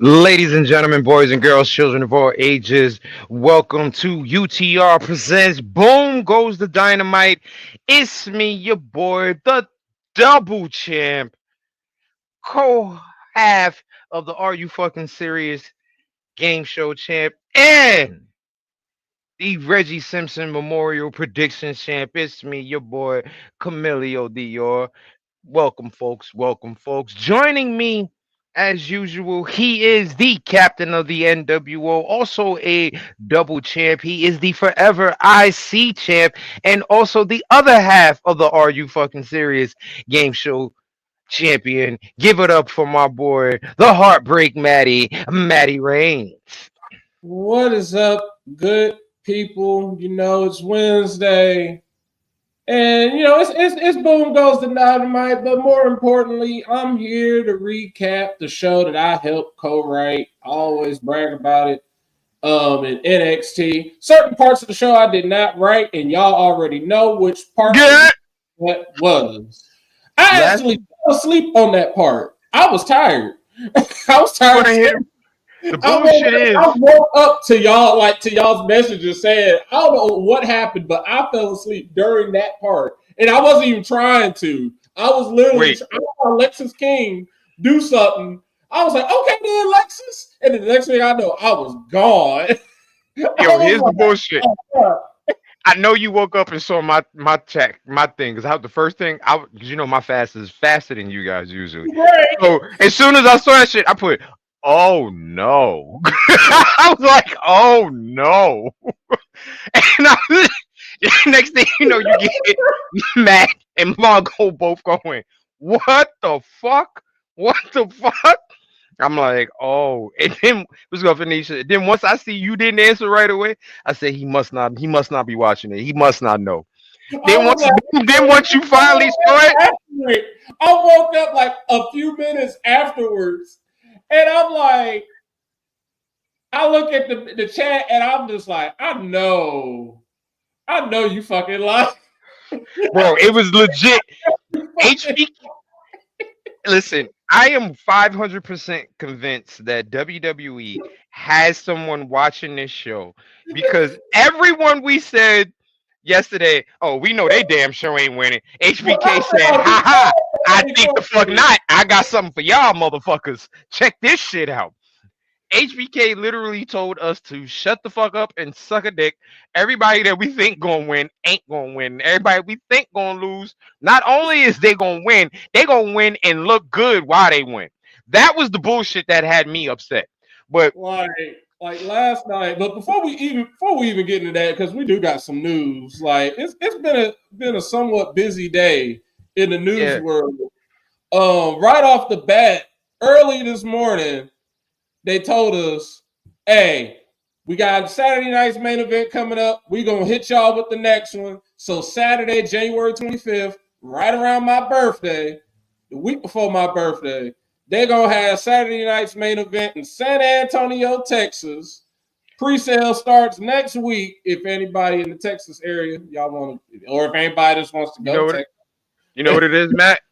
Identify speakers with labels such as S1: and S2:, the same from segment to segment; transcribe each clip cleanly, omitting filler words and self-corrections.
S1: Ladies and gentlemen, boys and girls, children of all ages, welcome to UTR Presents Boom Goes the Dynamite. It's me, your boy, the double champ, co half of the Are You Fucking Serious game show champ, and the Reggie Simpson Memorial Predictions champ. It's me, your boy, Camilio Dior. Welcome, folks. Welcome, folks. Joining me, as usual, he is the captain of the NWO, also a double champ. He is the forever IC champ, and also the other half of the Are You Fucking Serious game show champion. Give it up for my boy, the Heartbreak Matty Rain.
S2: What is up, good people? It's Wednesday, and it's Boom Goes the Dynamite. But more importantly, I'm here to recap the show that I helped co-write. I always brag about it. In NXT, certain parts of the show I did not write, and y'all already know which part that was. I actually fell asleep on that part. I was tired. I was tired.
S1: The bullshit is
S2: I woke up to y'all's messages saying, I don't know what happened, but I fell asleep during that part. And I wasn't even trying to. I was literally trying to Alexis King do something. I was like, okay then, Alexis. And then the next thing I know, I was gone.
S1: Yo, here's the bullshit. I know you woke up and saw my thing, because the first thing because my fast is faster than you guys usually.
S2: Right.
S1: So as soon as I saw that shit, I put, oh no. I was like, oh no. And next thing you know, you get Matt and Mongo both going, what the fuck? What the fuck? I'm like, oh, and then it was gonna finish. Then once I see you didn't answer right away, I said he must not be watching it. He must not know. Then once you finally saw it,
S2: I woke up like a few minutes afterwards, and I'm like, I look at the chat, and I'm just like, I know you fucking lied.
S1: Bro, it was legit. HBK. Listen, I am 500% convinced that WWE has someone watching this show, because everyone we said yesterday, oh, we know they damn sure ain't winning. HBK said, haha, I think the fuck not. I got something for y'all motherfuckers. Check this shit out. HBK literally told us to shut the fuck up and suck a dick. Everybody that we think gonna win ain't gonna win. Everybody we think gonna lose, not only is they gonna win and look good while they win. That was the bullshit that had me upset. But
S2: like last night, but before we even get into that, because we do got some news. Like it's been a somewhat busy day in the news world. Right off the bat, early this morning, they told us, hey, we got Saturday night's main event coming up. We're going to hit y'all with the next one. So Saturday, January 25th, right around my birthday, the week before my birthday, they're going to have Saturday night's main event in San Antonio, Texas. Pre-sale starts next week if anybody in the Texas area, y'all want to, or if anybody just wants to go to Texas.
S1: You know what it is, Matt?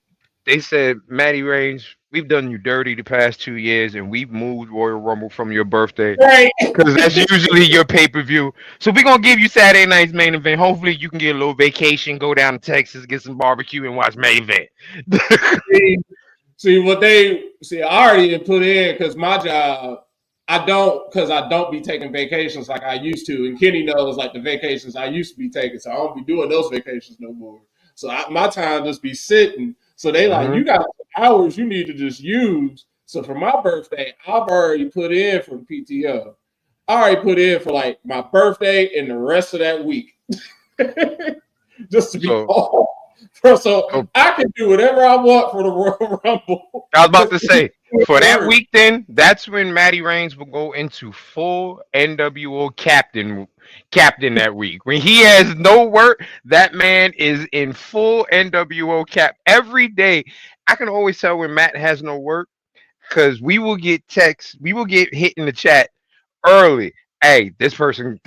S1: They said, Matty Reigns, we've done you dirty the past 2 years, and we've moved Royal Rumble from your birthday, because that's usually your pay-per-view. So we're going to give you Saturday night's main event. Hopefully you can get a little vacation, go down to Texas, get some barbecue, and watch main event.
S2: I already put in, because my job, I don't be taking vacations like I used to. And Kenny knows, like, the vacations I used to be taking, so I don't be doing those vacations no more. So my time just be sitting. So they like, you got hours you need to just use. So for my birthday, I've already put in for the PTO. I already put in for like my birthday and the rest of that week. Just to be off. So I can do whatever I want for the Royal Rumble.
S1: I was about to say, for that week then, that's when Matty Reigns will go into full NWO captain that week. When he has no work, that man is in full NWO cap every day. I can always tell when Matt has no work, because we will get texts, we will get hit in the chat early. Hey, this person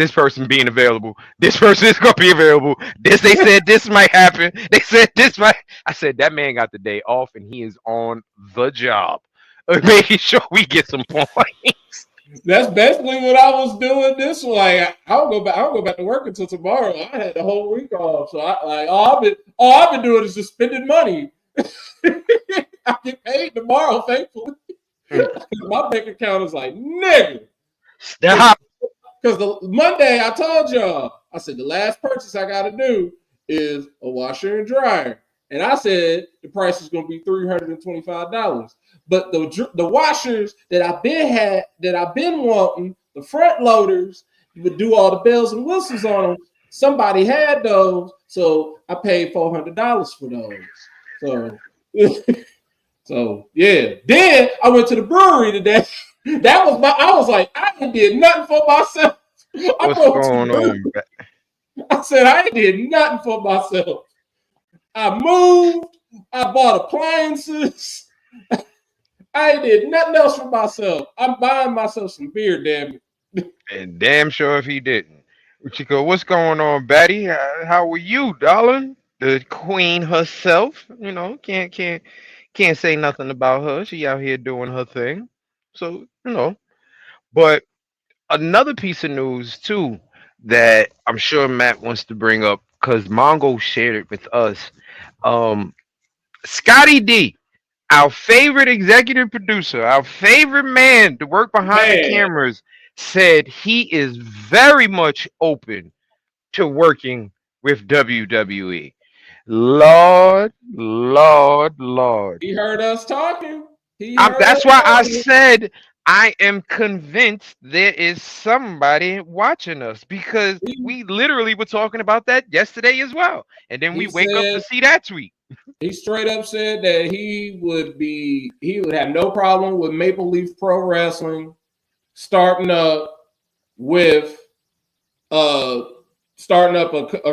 S1: being available. This person is gonna be available. They said this might happen. They said this might. I said that man got the day off and he is on the job. making sure we get some points.
S2: That's basically what I was doing. This like I'll go back. I'll go back to work until tomorrow. I had the whole week off, so I like all I've been doing is just spending money. I get paid tomorrow, thankfully. My bank account is like nigga.
S1: Stop.
S2: Because the Monday I told y'all, I said the last purchase I got to do is a washer and dryer, and I said the price is going to be $325. But the washers that I've been wanting, the front loaders, you would do all the bells and whistles on them. Somebody had those, so I paid $400 for those. So yeah. Then I went to the brewery today. I was like, I ain't did nothing for myself.
S1: What's going on?
S2: I said, I ain't did nothing for myself. I moved. I bought appliances. I ain't did nothing else for myself. I'm buying myself some beer, damn it.
S1: And damn sure if he didn't. Chico, what's going on, Betty? How are you, darling? The queen herself. You know, can't say nothing about her. She out here doing her thing. So, you know. But another piece of news too that I'm sure Matt wants to bring up because Mongo shared it with us. Um, Scotty D, our favorite executive producer, our favorite man to work behind the cameras, said he is very much open to working with WWE. Lord, Lord, Lord.
S2: He heard us talking.
S1: That's why I said I am convinced there is somebody watching us because we literally were talking about that yesterday as well. And then we wake up to see that tweet.
S2: He straight up said that he would have no problem with Maple Leaf Pro Wrestling starting up a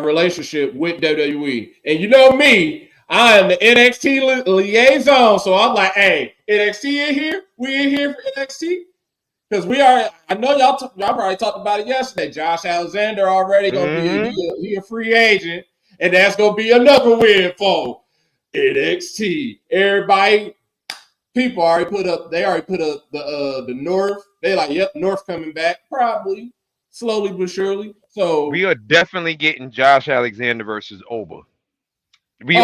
S2: relationship with WWE. And you know me, I am the NXT liaison. So I'm like, hey, NXT in here? We in here for NXT? Because I know y'all probably talked about it yesterday. Josh Alexander already going to be a free agent. And that's going to be another win for NXT. People already put up the North. They like, yep, North coming back. Probably. Slowly but surely. So
S1: we are definitely getting Josh Alexander versus Oba. We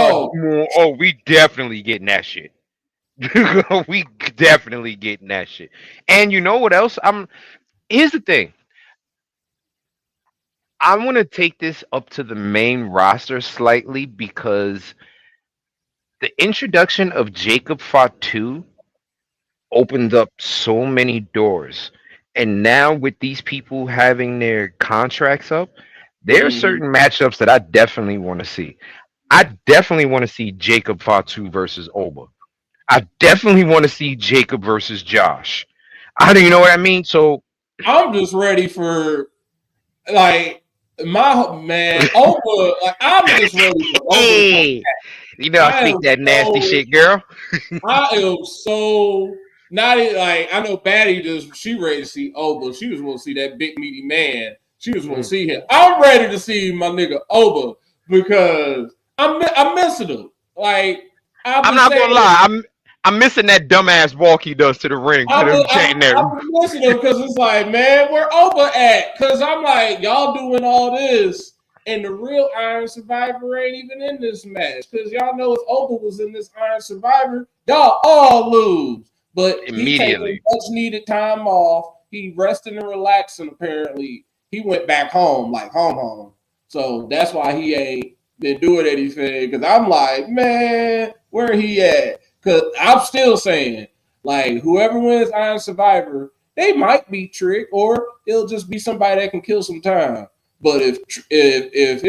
S1: definitely getting that shit. We definitely getting that shit. And you know what else? Here's the thing. I want to take this up to the main roster slightly because the introduction of Jacob Fatu opened up so many doors. And now with these people having their contracts up, there are certain matchups that I definitely want to see. I definitely want to see Jacob Fatu versus Oba. I definitely want to see Jacob versus Josh. You know what I mean? So
S2: I'm just ready for like my man Oba. Like I'm just ready for Oba.
S1: Hey, you know I speak that nasty shit, girl.
S2: I am so not like I know Batty she ready to see Oba. She just want to see that big meaty man. She just want to see him. I'm ready to see my nigga Oba because I'm missing him. Like
S1: I'm not gonna lie, I'm missing that dumbass walk he does to the ring.
S2: I'm missing him because it's like, man, where Oba at? Because I'm like, y'all doing all this, and the real Iron Survivor ain't even in this match. Because y'all know if Oba was in this Iron Survivor, y'all all lose. But
S1: immediately,
S2: he much needed time off. He resting and relaxing. Apparently, he went back home, like home. So that's why he ain't been doing anything. Because I'm like, man, where he at? Because I'm still saying, like, whoever wins Iron Survivor, they might be Trick, or it'll just be somebody that can kill some time. But if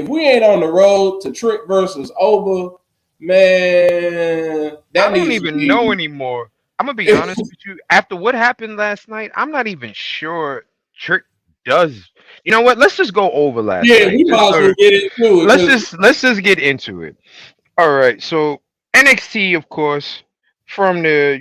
S2: we ain't on the road to Trick versus Oba, man,
S1: I don't even know anymore. I'm gonna be honest with you. After what happened last night, I'm not even sure Trick does. You know what? Let's just go over last night.
S2: We might as well get into it.
S1: Let's just get into it. All right, so NXT, of course, from the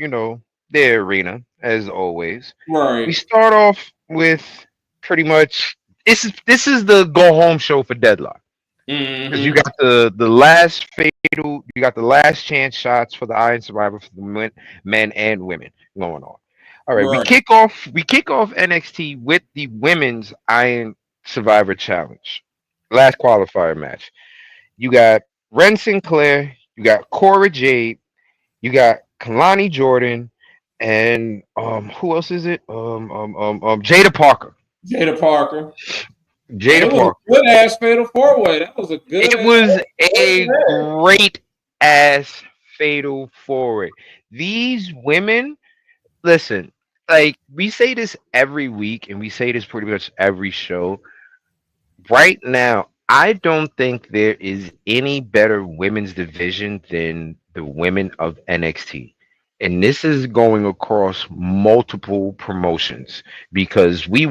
S1: arena as always.
S2: Right.
S1: We start off with pretty much this is the go home show for Deadlock. Because you
S2: Mm-hmm.
S1: got the last fatal, you got the last chance shots for the Iron Survivor for the men and women going on. All right,
S2: Right.
S1: we kick off NXT with the women's Iron Survivor Challenge. Last qualifier match. You got Ren Sinclair, you got Cora Jade, you got Kalani Jordan, and who else is it? Jada Parker.
S2: Jada Parker. And
S1: Jada
S2: it was a
S1: Parker.
S2: good ass fatal four way. That was a good
S1: It
S2: ass.
S1: was a great ass fatal forward. These women, listen, like we say this every week and we say this pretty much every show. Right now, I don't think there is any better women's division than the women of NXT. And this is going across multiple promotions because we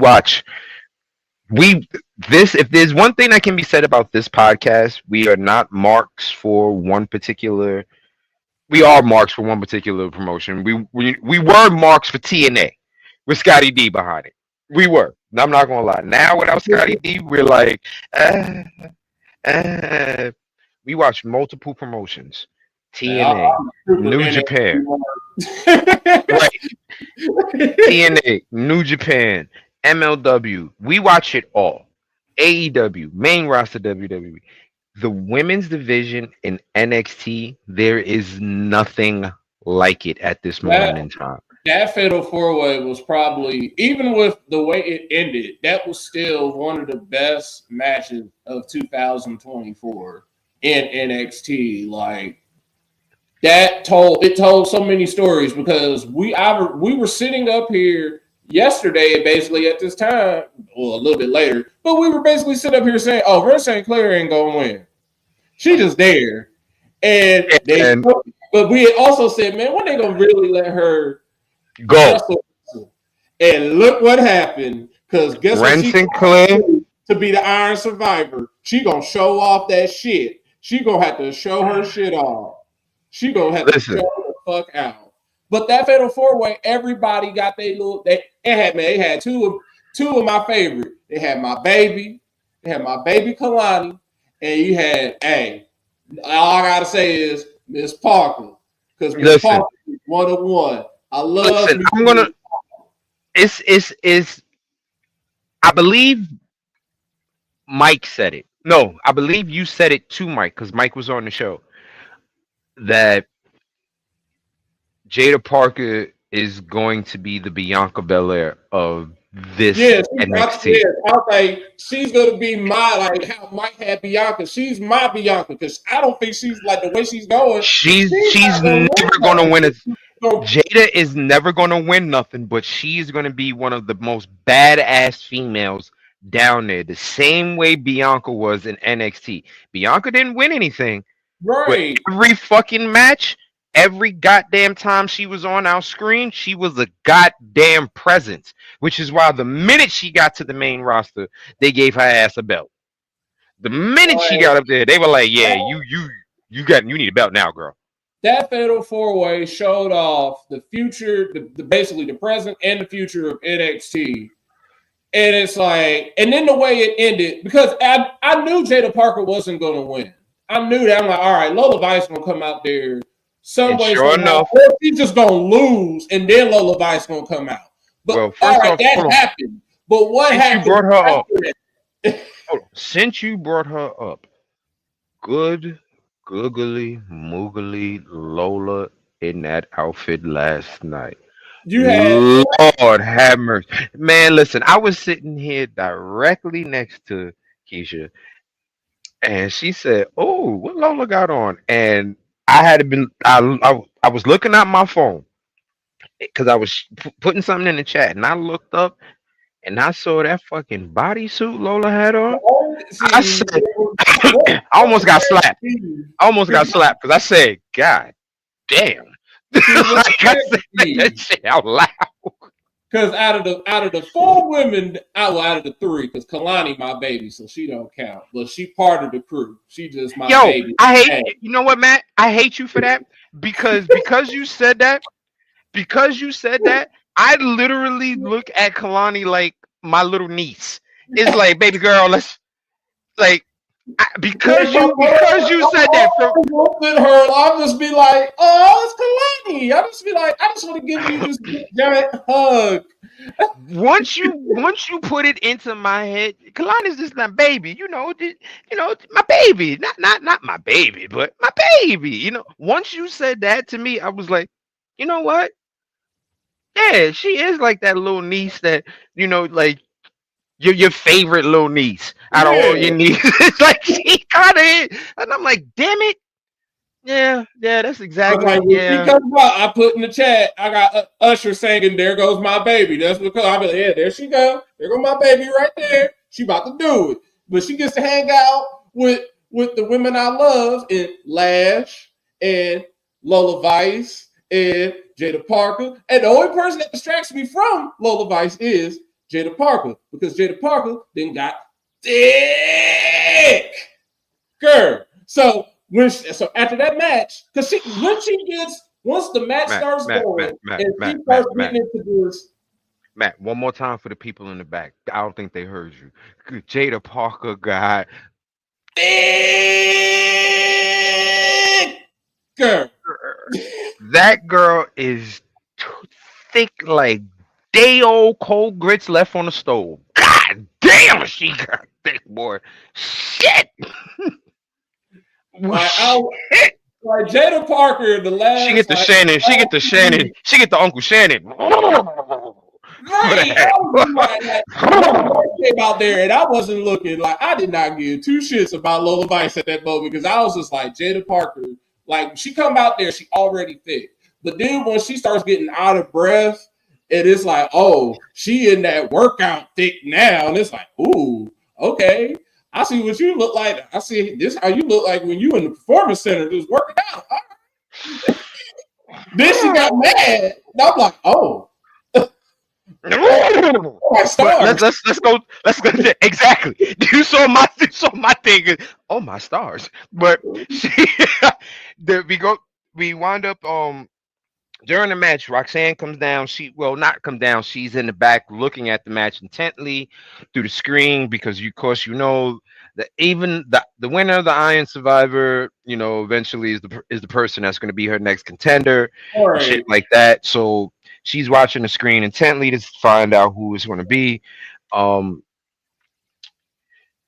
S1: this if there's one thing that can be said about this podcast, we are not marks for one particular we are marks for one particular promotion. We were marks for TNA with Scotty D behind it. We were. I'm not gonna lie. Now without Scotty D, we're like, uh, uh. We watch multiple promotions.
S2: Man,
S1: TNA,
S2: I'm a super
S1: New Japan, right? TNA, New Japan, MLW. We watch it all. AEW, main roster WWE. The women's division in NXT, there is nothing like it at this moment
S2: that
S1: in time.
S2: that fatal four way was probably, even with the way it ended, that was still one of the best matches of 2024 in NXT. Like it told so many stories because we were sitting up here yesterday basically at this time, or a little bit later, but we were basically sitting up here saying, "Oh, Red St. Clair ain't gonna win. She just there." And
S1: And
S2: but we had also said, "Man, when they gonna really let her
S1: go.
S2: wrestle?" And look what happened. Because guess what
S1: Ren
S2: she
S1: Sinclair,
S2: to be the Iron Survivor? She gonna show off that shit. She gonna have to show her shit off. She gonna have to show
S1: listen,
S2: the fuck out. But that fatal four way, everybody got their little. They had two of my favorite. They had my baby. They had my baby Kalani, and you had all I gotta say is Miss Parker, because Miss
S1: listen,
S2: Parker is 101. I love
S1: listen.
S2: me.
S1: I'm gonna. It's. I believe Mike said it. No, I believe you said it to Mike because Mike was on the show. That Jada Parker is going to be the Bianca Belair of this
S2: Yeah,
S1: NXT.
S2: I was like, she's gonna be my, like how Mike had Bianca. She's my Bianca because I don't think she's like the way she's going. She's
S1: She's
S2: not gonna
S1: never
S2: win
S1: gonna
S2: nothing.
S1: win it.
S2: So,
S1: Jada is never gonna win nothing, but she is gonna be one of the most badass females down there. The same way Bianca was in NXT. Bianca didn't win anything, but
S2: right,
S1: every fucking match, every goddamn time she was on our screen, she was a goddamn presence. Which is why the minute she got to the main roster, they gave her ass a belt. The minute she
S2: right.
S1: got up there, they were like, "Yeah, you need a belt now, girl."
S2: That fatal four way showed off the future, basically the present and the future of NXT. And it's like, and then the way it ended, because I knew Jada Parker wasn't going to win. I knew that. I'm like, all right, Lola Vice going to come out there some
S1: And
S2: way,
S1: sure
S2: somehow,
S1: enough,
S2: or she's just going to lose, and then Lola Vice going to come out. But
S1: well,
S2: all
S1: first
S2: right,
S1: off,
S2: that
S1: hold on.
S2: happened. But what
S1: Since you
S2: happened
S1: brought her up,
S2: after that?
S1: hold on. Since you brought her up, good googly moogly Lola in that outfit last night.
S2: You had
S1: Lord have mercy. Man, listen, I was sitting here directly next to Keisha, and she said, "Oh, what Lola got on?" And I had been, I was looking at my phone because I was putting something in the chat, and I looked up and I saw that fucking bodysuit Lola had on. I
S2: see
S1: said, I almost got slapped. I almost got slapped because I said, God damn.
S2: see what
S1: Like I said that shit out loud.
S2: because out of the four women, out of the three, because Kalani my baby, so she don't count. But she part of the crew. She just my
S1: Yo,
S2: baby.
S1: I hate
S2: Hey,
S1: you know what, Matt? I hate you for that because you said that, I literally look at Kalani like my little niece. It's like, baby girl, let's like Because you said that from
S2: looked at her, I'll just be like, "Oh, it's Kalani." I just be like, "I just want to give you this big, giant hug."
S1: once you put it into my head, Kalani's just my baby, my baby, not my baby, but my baby. Once you said that to me, I was like, you know what? Yeah, she is like that little niece that like your favorite little niece out of all
S2: Yeah.
S1: your nieces. It's like she kind of is, and I'm like, damn it. Yeah, that's
S2: I was like,
S1: exactly,
S2: when she
S1: yeah.
S2: comes out, I put in the chat, I got Usher singing, "There Goes My Baby." That's because I be like, yeah, there she go. There goes my baby right there. She about to do it. But she gets to hang out with the women I love in Lash and Lola Vice and Jada Parker. And the only person that distracts me from Lola Vice is Jada Parker, because Jada Parker then got thick. Girl. So after that match, because once the match
S1: Matt,
S2: starts
S1: Matt,
S2: going
S1: Matt, Matt,
S2: and she
S1: Matt, Matt,
S2: starts
S1: Matt,
S2: getting into this,
S1: Matt. One more time for the people in the back. I don't think they heard you. Jada Parker got
S2: thick girl.
S1: that girl is thick like day old cold grits left on the stove. God damn, she got thick, boy. Shit.
S2: Like I
S1: Shit.
S2: like Jada Parker, the
S1: She
S2: last
S1: get the
S2: like
S1: Shannon. She get the Shannon. She get the Uncle Shannon. For
S2: right. I
S1: that.
S2: was like Lola Vice came out there and I wasn't looking like I did not give two shits about Lola Vice at that moment because I was just like Jada Parker. Like she come out there, she already thick. But then when she starts getting out of breath, it is like, oh, she in that workout thick now. And it's like, ooh, okay. I see what you look like. I see this how you look like when you in the performance center just working out. Then she got mad. And I'm like, oh, my
S1: But
S2: stars.
S1: let's go exactly. You saw my thing. Oh my stars. But she we wind up during the match. Roxanne comes down. She well not come down. She's in the back looking at the match intently through the screen because of course that even the winner of the Iron Survivor, eventually is the person that's going to be her next contender
S2: All
S1: and shit
S2: right.
S1: like that. So she's watching the screen intently to find out who it's going to be. Um,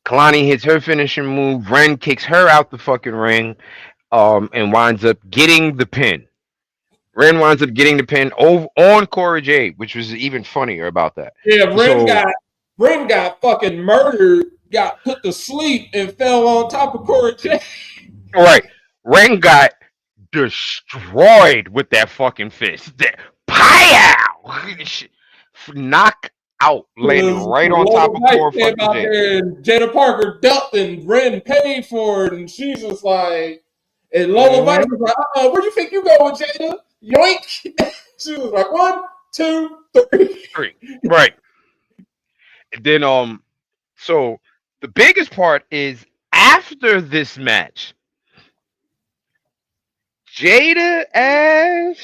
S1: Kalani hits her finishing move. Ren kicks her out the fucking ring. And winds up getting the pin. Ren winds up getting the pin over on Cora Jade, which was even funnier about that.
S2: Yeah,
S1: So
S2: Ren got fucking murdered, got put to sleep, and fell on top of Corey J.
S1: right, Ren got destroyed with that fucking fist. That pow! Knock out, landed
S2: Because
S1: right on top
S2: Lola
S1: of
S2: Knight
S1: Cora
S2: came
S1: fucking
S2: out
S1: Jade.
S2: there and Jada Parker ducked and Ren paid for it, and she's just like, and Lola Vice was like, where do you think you going, Jada? Yoink! She was like, 1, 2, 3.
S1: Three. Right. And then so the biggest part is after this match, Jada as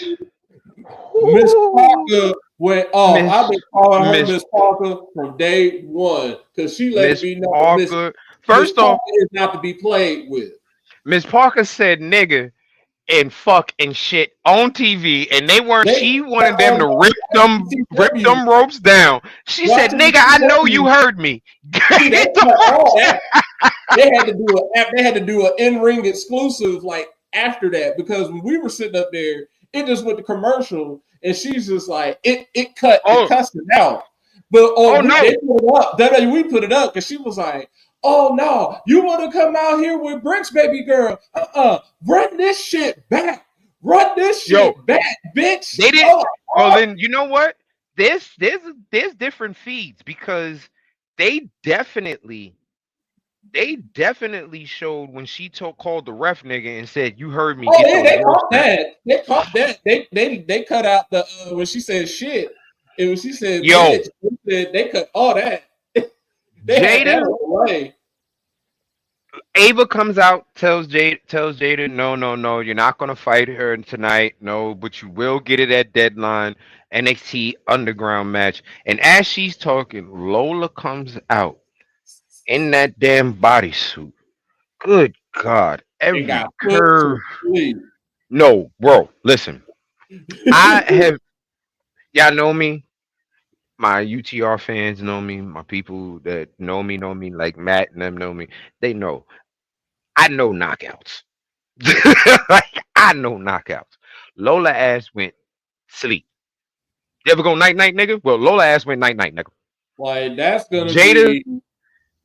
S2: Miss Parker went off. I've
S1: Miss
S2: been calling her
S1: Miss
S2: Miss Parker from day one because she let
S1: Miss
S2: me know
S1: Parker.
S2: Miss
S1: First off,
S2: Parker is not to be played with.
S1: Miss Parker said nigga and fuck and shit on TV, and they weren't.
S2: They
S1: She wanted them to rip
S2: CW,
S1: them ropes down. She said,
S2: watching
S1: "Nigga, I know you
S2: CW.
S1: heard me."
S2: See, they
S1: Get the
S2: cut all
S1: fuck.
S2: that. They had to do an in-ring exclusive like after that because when we were sitting up there, it just went to commercial and she's just like it
S1: Oh,
S2: cussed it out. But
S1: oh no.
S2: they put it up. We put it up because she was like, "Oh no, you want to come out here with Brink's baby girl? Run this shit back. Run this
S1: Yo,
S2: shit back, bitch."
S1: they didn't.
S2: Oh,
S1: Well, then you know what? There's different feeds because they definitely they definitely showed when she called the ref nigga and said, "You heard me.
S2: oh
S1: Get
S2: yeah,
S1: those
S2: they
S1: ropes
S2: caught
S1: down."
S2: that. They caught that. They cut out the when she said shit and when she said
S1: Yo,
S2: bitch, they cut all that. They had that
S1: Jada,
S2: away.
S1: Ava comes out, tells Jada, no, no, no, you're not gonna fight her tonight, no, but you will get it at deadline NXT Underground match. And as she's talking, Lola comes out in that damn bodysuit Good God,
S2: and
S1: every
S2: got put
S1: curve.
S2: to sleep.
S1: No, bro, listen. I have y'all know me. My UTR fans know me. My people that know me, like Matt and them know me. They know. I know knockouts. Like I know knockouts. Lola ass went sleep. You ever go night night, nigga? Well, Lola ass went night night, nigga.
S2: Like that's gonna
S1: Jada
S2: be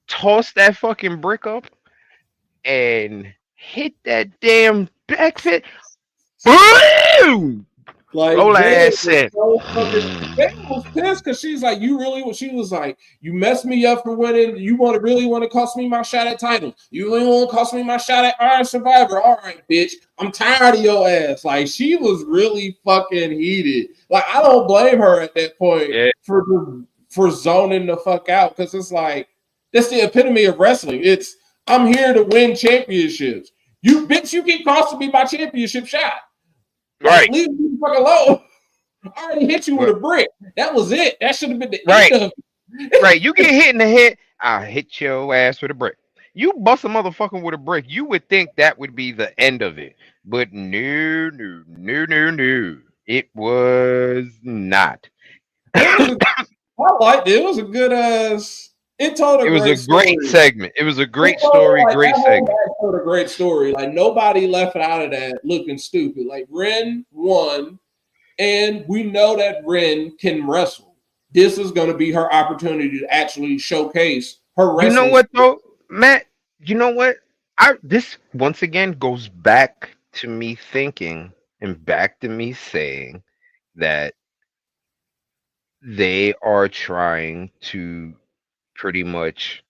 S1: tossed that fucking brick up and hit that damn backfit. Boom!
S2: like
S1: Lola
S2: Jada
S1: ass
S2: was
S1: said,
S2: so fucking. Jada was pissed because she's like, you really? She was like, you messed me up for winning. You really want to cost me my shot at title? You really want to cost me my shot at Iron Survivor? All right, bitch. I'm tired of your ass. Like she was really fucking heated. Like I don't blame her at that point
S1: yeah,
S2: for zoning the fuck out because it's like that's the epitome of wrestling. It's I'm here to win championships. You bitch, you keep costing me my championship shot. Like,
S1: right,
S2: leave me the fuck alone. I already hit you with
S1: right,
S2: a brick. That was it. That should have been the end
S1: right,
S2: of it.
S1: right. You get hit in the head, I hit your ass with a brick. You bust a motherfucker with a brick, you would think that would be the end of it. But no, no, no, no, no. It was not.
S2: It was a, I liked it. It was a good it told a
S1: It was a
S2: great
S1: great
S2: story.
S1: segment. It was a
S2: It
S1: great
S2: told
S1: story,
S2: like
S1: great
S2: that whole
S1: segment.
S2: match told a great story. Like nobody left out of that looking stupid. Like Ren won, and we know that Ren can wrestle. This is going to be her opportunity to actually showcase her
S1: You know
S2: wrestling
S1: what
S2: skills.
S1: though, Matt? You know what? I this once again goes back to me thinking and back to me saying that they are trying to pretty much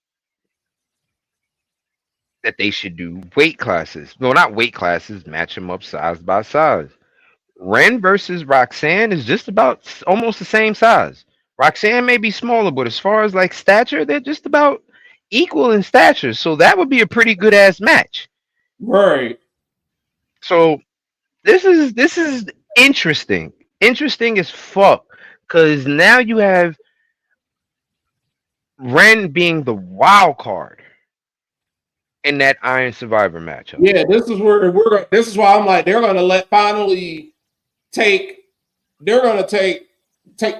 S1: that they should do weight classes. No, not weight classes, match them up size by size. Ren versus Roxanne is just about almost the same size. Roxanne may be smaller, but as far as like stature, they're just about equal in stature. So that would be a pretty good ass match.
S2: Right.
S1: So this is interesting. Interesting as fuck. Cause now you have Ren being the wild card in that Iron Survivor matchup.
S2: Yeah, this is where this is why I'm like they're gonna let finally take they're gonna take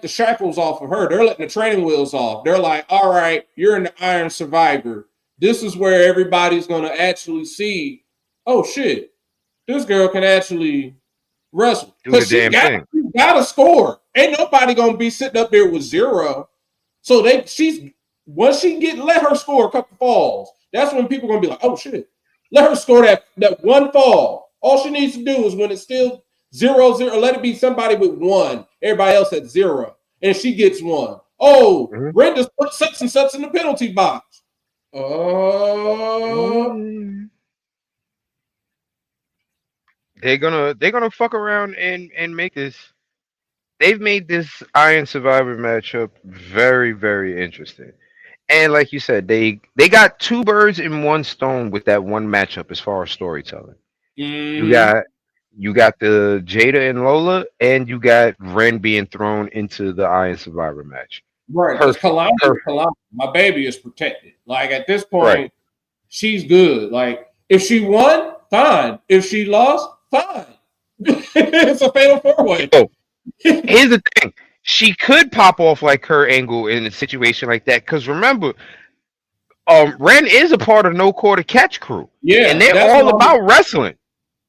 S2: the shackles off of her. They're letting the training wheels off. They're like, all right, you're in the Iron Survivor. This is where everybody's gonna actually see, oh shit, this girl can actually wrestle.
S1: Do the
S2: Cause
S1: damn thing.
S2: she got a score. Ain't nobody gonna be sitting up there with zero. So she's once she let her score a couple falls, that's when people are gonna be like, oh shit. Let her score that one fall. All she needs to do is when it's still 0-0, let it be somebody with one, everybody else at zero, and she gets one. Oh,
S1: Mhm.
S2: Ren just put such and such in the penalty box.
S1: Mm. They're gonna fuck around and make this. They've made this Iron Survivor matchup very very interesting. And like you said, they got two birds in one stone with that one matchup as far as storytelling. You
S2: mm-hmm.
S1: got you got the Jada and Lola, and you got Ren being thrown into the Iron Survivor match.
S2: Right, because
S1: Perfect, perfect.
S2: Kalani, my baby is protected. Like at this
S1: Right.
S2: point, she's good. Like if she won, fine. If she lost, fine. It's a fatal four way.
S1: Yo, here's the thing. She could pop off like her angle in a situation like that. Because remember, Ren is a part of No Quarter Catch Crew, and
S2: Yeah,
S1: they're all about wrestling.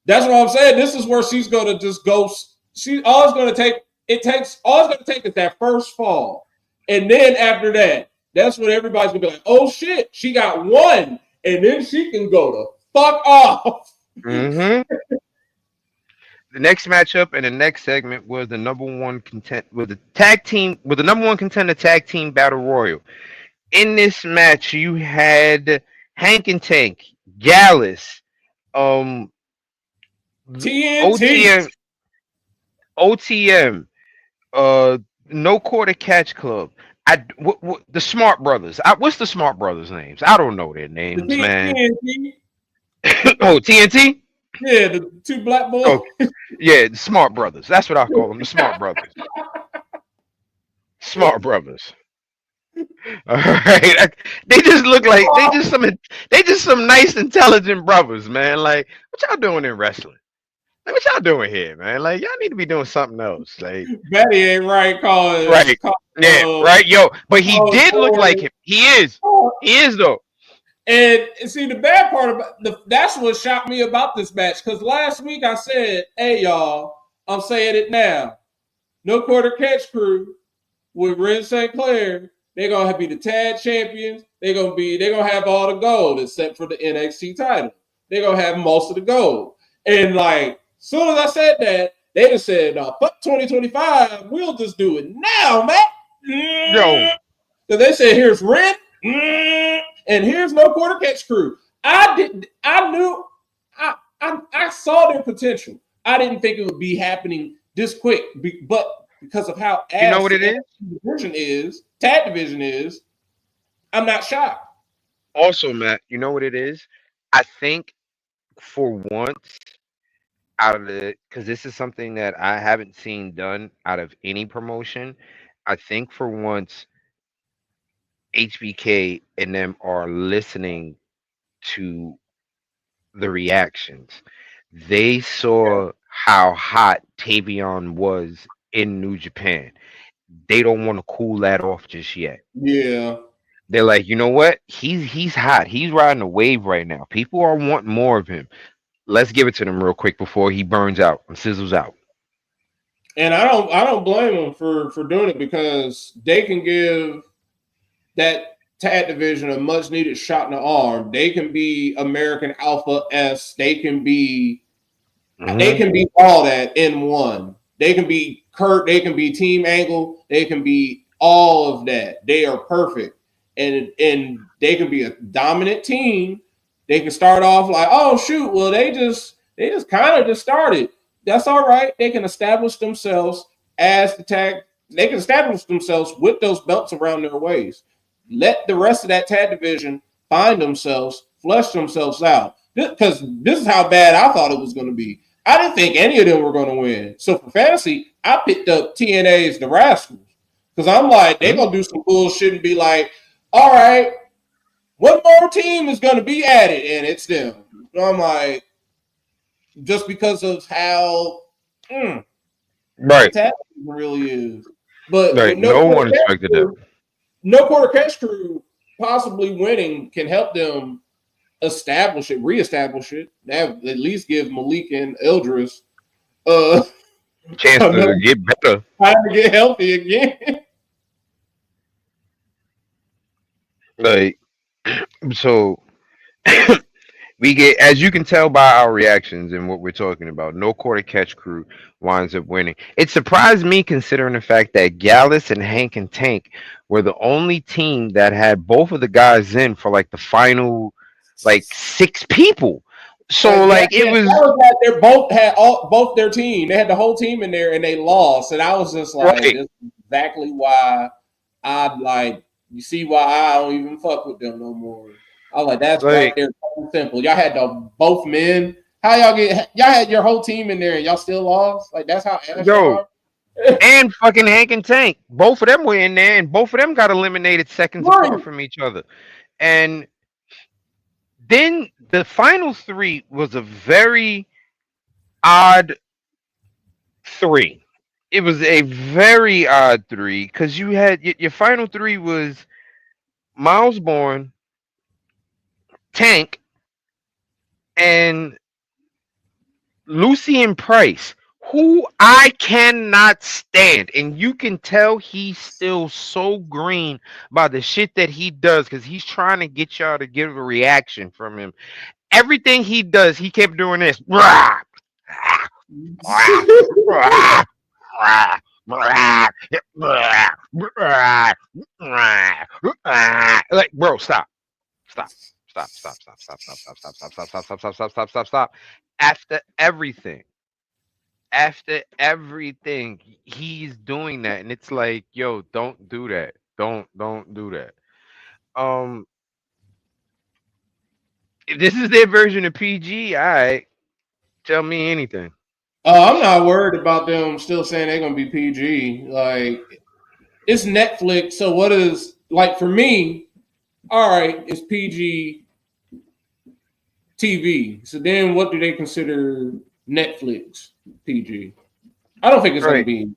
S2: that's what I'm saying. This is where she's gonna just go. She all it's gonna take. It takes all it's gonna take is that first fall, and then after that, that's when everybody's gonna be like, "Oh shit, she got one," and then she can go to fuck off.
S1: Hmm. The next matchup and the next segment was the number one content with the tag team with the number one contender tag team battle royal. In this match, you had Hank and Tank, Gallus, um,
S2: TNT.
S1: OTM, OTM, uh, No Quarter Catch Club. The Smart Brothers. What's the Smart Brothers' names? I don't know their
S2: The
S1: names, man.
S2: TNT.
S1: Oh, TNT.
S2: Yeah, the two black boys.
S1: Oh, yeah, the Smart Brothers. That's what I call them. The Smart Brothers. Smart Brothers. All right, they just look like they just some nice, intelligent brothers, man. Like, what y'all doing in wrestling? Like, what y'all doing here, man? Like, y'all need to be doing something else. Like,
S2: Betty ain't right.
S1: right, yeah, right, yo. But he did look like
S2: Call
S1: him. He is though.
S2: And see, the bad part about that's what shocked me about this match. Because last week I said, "Hey y'all, I'm saying it now. No quarter catch crew with Ren St. Clair. They're gonna be the tag champions. They're gonna have all the gold except for the NXT title. They're gonna have most of the gold." And like, soon as I said that, they just said, "Fuck 2025. We'll just do it now, man."
S1: Yo,
S2: Because they said, "Here's Ren, and here's no quarter catch crew." I knew. I saw their potential. I didn't think it would be happening this quick, but because of how
S1: you know
S2: ass
S1: what
S2: the
S1: it is?
S2: tag division is, I'm not shocked.
S1: Also, Matt, you know what it is? I think for once, out of the, because this is something that I haven't seen done out of any promotion. I think for once, HBK and them are listening to the reactions. They saw how hot Tavion was in New Japan. They don't want to cool that off just yet.
S2: Yeah.
S1: They're like, you know what? He's hot. He's riding a wave right now. People are wanting more of him. Let's give it to them real quick before he burns out and sizzles out.
S2: And I don't blame them for doing it because they can give that tag division a much needed shot in the arm. They can be American Alpha S. They
S1: Hmm.
S2: can be all that in one. They can be Kurt. They can be Team Angle. They can be all of that. They are perfect, and they can be a dominant team. They can start off like, oh shoot, well they just kind of just started. That's all right. They can establish themselves as the tag. They can establish themselves with those belts around their waist. Let the rest of that tag division find themselves, flesh themselves out. Because this is how bad I thought it was going to be. I didn't think any of them were going to win. So for fantasy, I picked up TNA's The Rascals because I'm like, they're going to do some bullshit and be like, all right, one more team is going to be added, and it's them. So I'm like, just because of how
S1: Right.
S2: fantastic it really is. But
S1: Right.
S2: with no
S1: No
S2: quarter
S1: one
S2: catch
S1: expected that.
S2: crew, no quarter catch crew possibly winning can help them reestablish it. That at least give Malik and Eldris uh
S1: Chance
S2: another
S1: to get better.
S2: time to get healthy again.
S1: Like, so we get, as you can tell by our reactions and what we're talking about, no quarter catch crew winds up winning. It surprised me considering the fact that Gallus and Hank and Tank were the only team that had both of the guys in for like the final like six people. So
S2: Yeah,
S1: like it
S2: yeah, that
S1: was
S2: was that they both had both their team. They had the whole team in there and they lost. And I was just like,
S1: right.
S2: this is exactly why I like you see why I don't even fuck with them no more. I was like, that's right
S1: Like,
S2: there, so simple. Y'all had the both men. How y'all had your whole team in there and y'all still lost? Like that's how ass
S1: yo,
S2: y'all
S1: and fucking Hank and Tank. Both of them were in there and both of them got eliminated seconds
S2: are.
S1: apart from each other. And then the final three was a very odd three. It was a very odd three because you had your final three was Miles Bourne, Tank, and Lucian Price, who I cannot stand. And you can tell he's still so green by the shit that he does because he's trying to get y'all to give a reaction from him. Everything he does, he kept doing this. Rah, rah, rah, rah, rah, rah, rah, rah, rah. Like, bro, stop. Stop. Stop. Stop. Stop. Stop. Stop. Stop. Stop. Stop. Stop. Stop. Stop. Stop. Stop. Stop. Stop. Stop. After everything. After everything, he's doing that. And it's like, yo, don't do that. Don't do that. Um, if this is their version of PG, all right. Tell me anything.
S2: I'm not worried about them still saying they're gonna be PG. Like it's Netflix, so what is like for me, all right, it's PG TV. So then what do they consider Netflix PG? I don't think it's gonna
S1: Right.
S2: be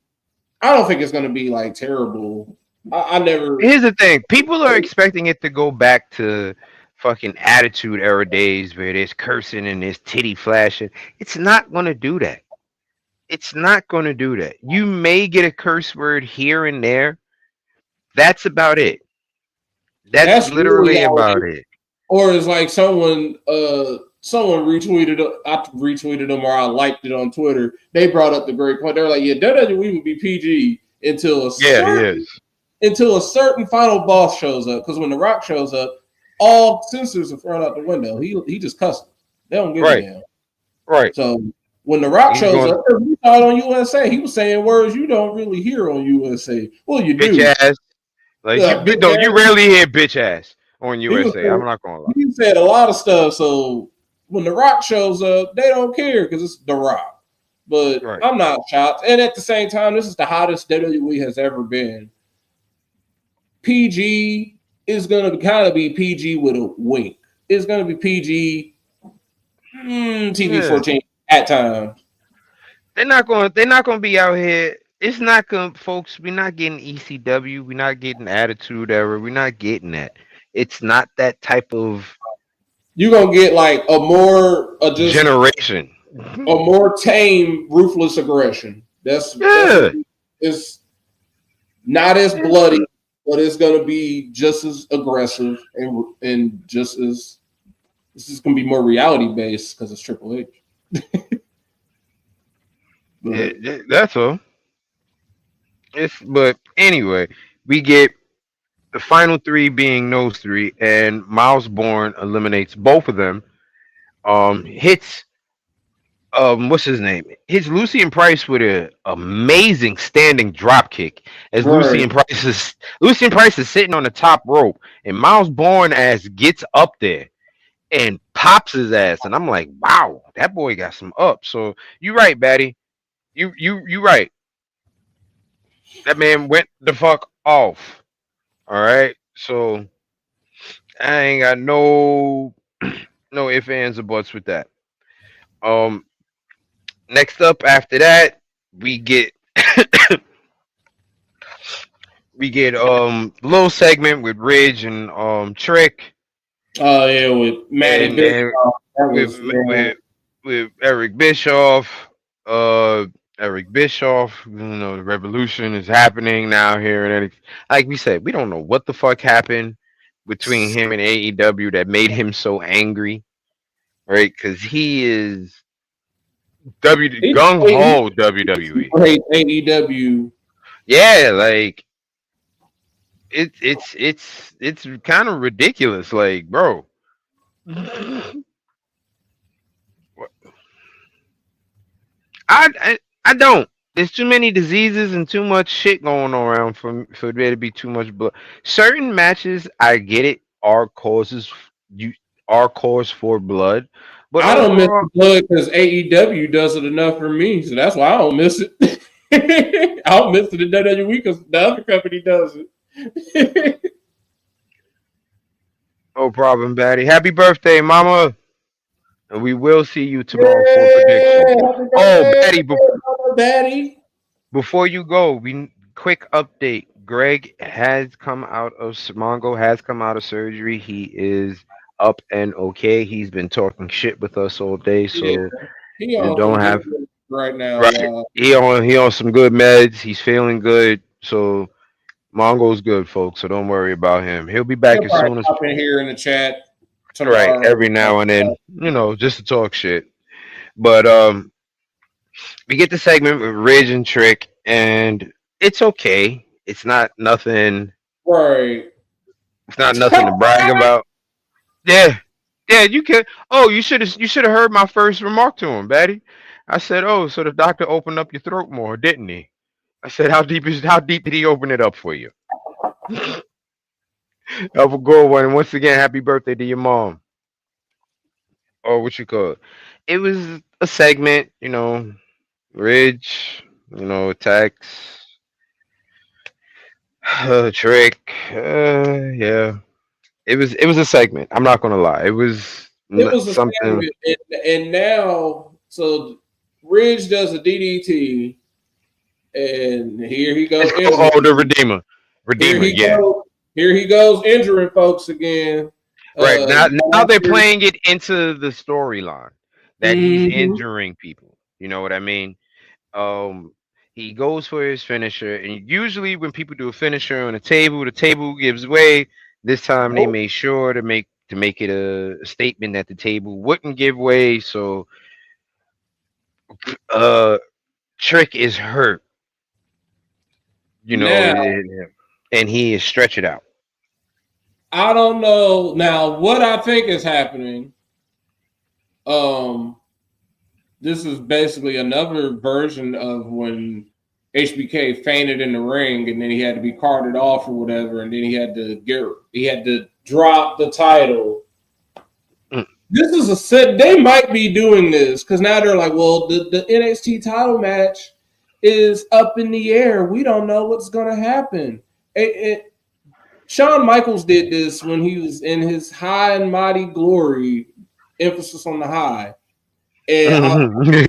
S2: I don't think it's gonna be like terrible. I never
S1: Here's the thing: people are expecting it to go back to fucking attitude era days where there's cursing and there's titty flashing. It's not gonna do that. It's not gonna do that. You may get a curse word here and there. That's about it. That's
S2: that's really
S1: literally
S2: how
S1: about it.
S2: or it's like someone retweeted I retweeted them or I liked it on Twitter. They brought up the great point. They're like, yeah, WWE would be PG
S1: Yeah, he is.
S2: until a certain final boss shows up. Because when The Rock shows up, all censors are thrown out the window. He just cusses. They don't give a
S1: Right,
S2: damn.
S1: right.
S2: So when The Rock
S1: He's
S2: shows
S1: going
S2: up, we saw it on USA. He was saying words you don't really hear on USA. Well, you
S1: bitch
S2: do.
S1: ass. Like you
S2: Bitch
S1: don't you
S2: ass.
S1: rarely hear bitch ass on
S2: He was
S1: USA.
S2: saying,
S1: I'm not gonna lie.
S2: he said a lot of stuff. So when The Rock shows up, they don't care because it's The Rock. But
S1: Right.
S2: I'm not shocked. And at the same time, this is the hottest WWE has ever been. PG is going to kind of be PG with a wink. It's going to be PG TV
S1: Yeah.
S2: 14 at times.
S1: They're not gonna be out here. It's not gonna folks, we're not getting ECW, we're not getting attitude era, we're not getting that. It's not that type of
S2: You're going to get like a more, just
S1: generation.
S2: a more tame, ruthless aggression. That's
S1: Yeah.
S2: what it's not as bloody, but it's going to be just as aggressive and just as this is going to be more reality based because it's Triple H.
S1: Yeah,
S2: But
S1: that's all. But anyway, we get the final three being those three, and Miles Bourne eliminates both of them. Hits what's his name? Hits Lucian Price with a amazing standing drop kick. As
S2: right,
S1: Lucian Price is sitting on the top rope, and Miles Bourne ass gets up there and pops his ass, and I'm like, wow, that boy got some up. So you right, Batty. You right. That man went the fuck off. All right. So I ain't got no ifs, ands, or buts with that. Um, next up after that, we get we get a little segment with Ridge and Trick
S2: oh yeah, with Matty
S1: and
S2: Bischoff, that
S1: with
S2: was man.
S1: with Eric Bischoff. Uh, Eric Bischoff. The revolution is happening now here, and like we said, we don't know what the fuck happened between him and AEW that made him so angry, right? Because he is gung ho WWE.
S2: People hate AEW.
S1: Yeah, like it's kind of ridiculous. Like, bro, I don't. There's too many diseases and too much shit going on around for there to be too much blood. Certain matches, I get it, you are cause for blood, but
S2: I don't miss
S1: overall,
S2: the blood because AEW does it enough for me, so that's why I don't miss it. I don't miss it in WWE because the other company does it.
S1: no problem, Batty. Happy birthday, Mama, and we will see you tomorrow for prediction.
S2: Yeah, happy
S1: Oh,
S2: birthday,
S1: Batty,
S2: Daddy.
S1: before you go, we quick update. Greg has come out of Mongo has come out of surgery. He is up and okay. He's been talking shit with us all day,
S2: Yeah,
S1: so
S2: he
S1: you
S2: on
S1: don't
S2: some good
S1: have
S2: right now,
S1: right.
S2: y'all.
S1: He on some good meds. He's feeling good. So Mongo's good, folks. So don't worry about him. He'll be back
S2: He'll
S1: as
S2: probably
S1: soon as
S2: pop in here in the chat
S1: right
S2: tomorrow.
S1: every now and then. Just to talk shit. But we get the segment with Ridge and Trick, and it's okay. It's not nothing.
S2: Right.
S1: It's not nothing to brag about. Yeah, yeah. You can. Oh, you should have heard my first remark to him, Batty. I said, "Oh, so the doctor opened up your throat more, didn't he?" I said, how deep did he open it up for you?" Have a good one. And once again, happy birthday to your mom. Or what you call it. It was a segment, Ridge, attacks Trick. Yeah. It was a segment. I'm not gonna lie. It was
S2: It was a
S1: something.
S2: segment, and now so Ridge does a DDT, and here he
S1: It's
S2: go
S1: called
S2: injuring.
S1: the Redeemer.
S2: Here
S1: Redeemer.
S2: he
S1: Yeah.
S2: goes. Here he goes injuring folks again.
S1: Right now, now they're
S2: After,
S1: playing it into the storyline that he's
S2: mhm.
S1: injuring people. You know what I mean? Um, he goes for his finisher, and usually when people do a finisher on a table, the table gives way. This time they
S2: Nope.
S1: made sure to make it a statement that the table wouldn't give way. So, uh, Trick is hurt, you know,
S2: Now
S1: and he is stretched out.
S2: I don't know. Now what I think is happening. Um, this is basically another version of when HBK fainted in the ring, and then he had to be carted off or whatever, and then he had to drop the title.
S1: Mm.
S2: This is a set. They might be doing this because now they're like, well, the NXT title match is up in the air. We don't know what's going to happen. Shawn Michaels did this when he was in his high and mighty glory, emphasis on the high. And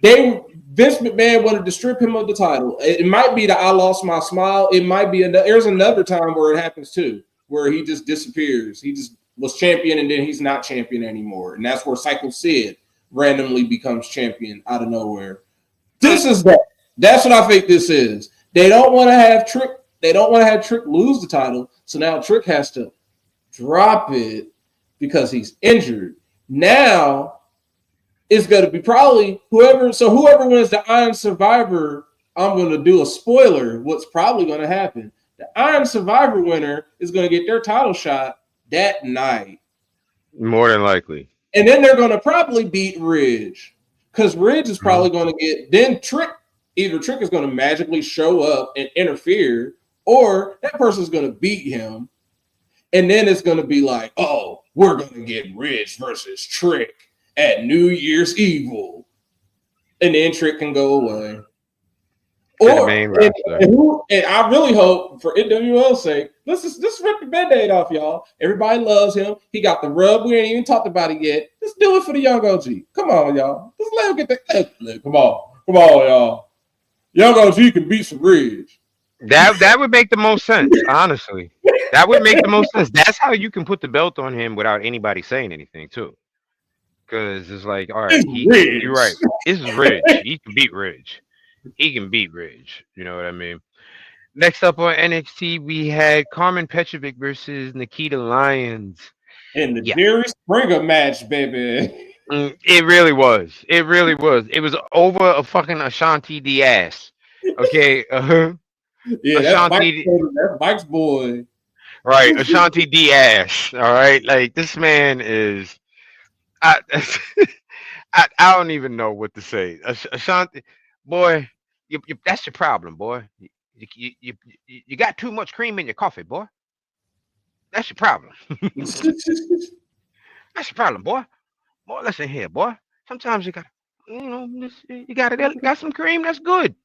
S2: they Vince McMahon wanted to strip him of the title. It might be that I lost my smile. It might be there's another time where it happens too, where he just disappears. He just was champion and then he's not champion anymore, and that's where Cycle Sid randomly becomes champion out of nowhere. This is that. That's what I think this is. They don't want to have Trick. They don't want to have Trick lose the title, so now Trick has to drop it because he's injured. Now it's going to be probably whoever. So whoever wins the Iron Survivor, I'm going to do a spoiler. What's probably going to happen? The Iron Survivor winner is going to get their title shot that night,
S1: More than likely.
S2: and then they're going to probably beat Ridge because Ridge is probably going to get then Trick. Either Trick is going to magically show up and interfere, or that person's going to beat him, and then it's going to be like, oh, we're going to get Ridge versus Trick at New Year's Evil, and then Trick can go away.
S1: To the
S2: Or
S1: main roster.
S2: and I really hope for NWL's sake, let's rip the band-aid off, y'all. Everybody loves him. He got the rub. We ain't even talked about it yet. Let's do it for the young OG. Come on, y'all. Let's let him get the come on, y'all. Young OG can beat some Ridge.
S1: That would make the most sense, honestly. That would make the most sense. That's how you can put the belt on him without anybody saying anything too. Because it's like, all right,
S2: It's
S1: you're right.
S2: Ridge.
S1: This is Ridge. He can beat Ridge. He can beat Ridge. You know what I mean? Next up on NXT, we had Carmen Petrovic versus Nikita Lyons.
S2: In the
S1: Yeah,
S2: Jerry Springer match, baby.
S1: it really was. It really was. It was over a fucking Ashanti Diaz. Okay,
S2: Yeah,
S1: Ashanti.
S2: That's Mike's boy.
S1: Right, Ashanti Diaz. All right, like this man is. I, I don't even know what to say. Ashanti, boy, that's your problem, boy. You got too much cream in your coffee, boy. That's your problem. That's your problem, boy. Boy, listen here, boy. Sometimes you got, you got some cream. That's good.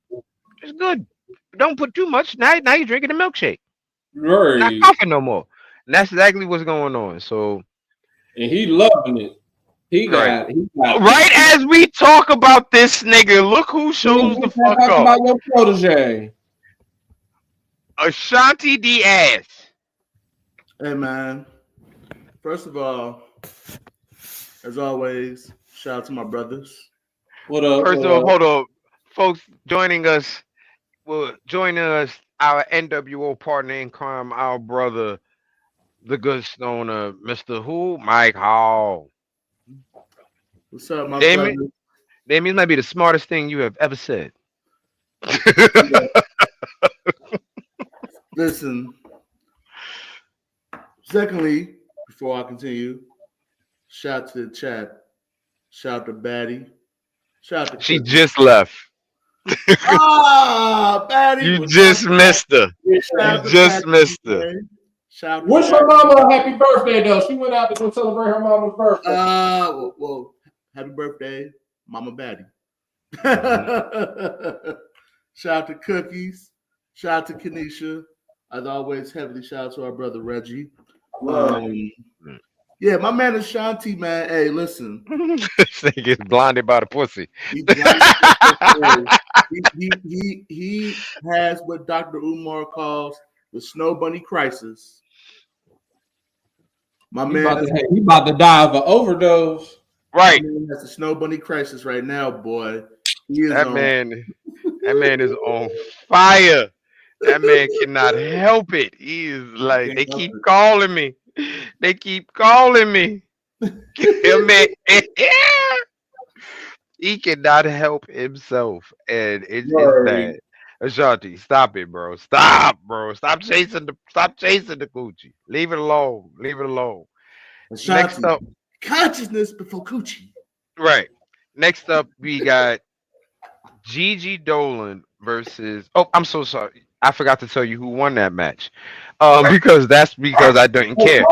S1: It's good. But don't put too much. Now you're drinking a milkshake. Not
S2: Right.
S1: coffee no more. And that's exactly what's going on. So,
S2: And he loving it.
S1: right.
S2: He got
S1: Right as we talk about this nigga, look who shows the fuck
S2: talk
S1: up.
S2: about your protege.
S1: Ashanti Diaz.
S3: Hey man, first of all, as always, shout out to my brothers.
S2: What up?
S1: First
S2: What
S1: of all,
S2: up?
S1: hold up. Folks joining us, our NWO partner in crime, our brother, the good stoner, Mr. Who? Mike Hall.
S3: What's up, my
S1: Damien,
S3: brother?
S1: Damien might be the smartest thing you have ever said.
S3: Listen. Secondly, before I continue, shout out to the chat. Shout out to Batty. Shout out to
S1: She
S3: Cookie.
S1: just left.
S3: Batty.
S1: You just missed her. You just missed her.
S3: Shout out
S2: Wish
S3: to
S2: her mama a happy birthday though. She went out to go celebrate her mama's birthday.
S3: well, happy birthday, Mama Batty. Shout out to Cookies. Shout out to Kenesha. As always, heavily shout out to our brother Reggie. Yeah, my man is Shanti, man. Hey, listen.
S1: This thing gets blinded by the pussy.
S3: He blinded he has what Dr. Umar calls the snow bunny crisis. My man
S2: he about to die of an overdose.
S1: Right.
S3: My man has the snow bunny crisis right now, boy. He is
S1: that man is on fire. That man cannot help it. He is like, they keep calling me. They keep calling me. Man, he cannot help himself, and it's bad. Ashanti, stop it, bro. Stop, bro. Stop chasing the coochie. Leave it alone. Leave it alone.
S3: Ashanti,
S1: next up,
S3: consciousness before coochie.
S1: Right. Next up, we got Gigi Dolan versus. Oh, I'm so sorry. I forgot to tell you who won that match. Because I didn't care.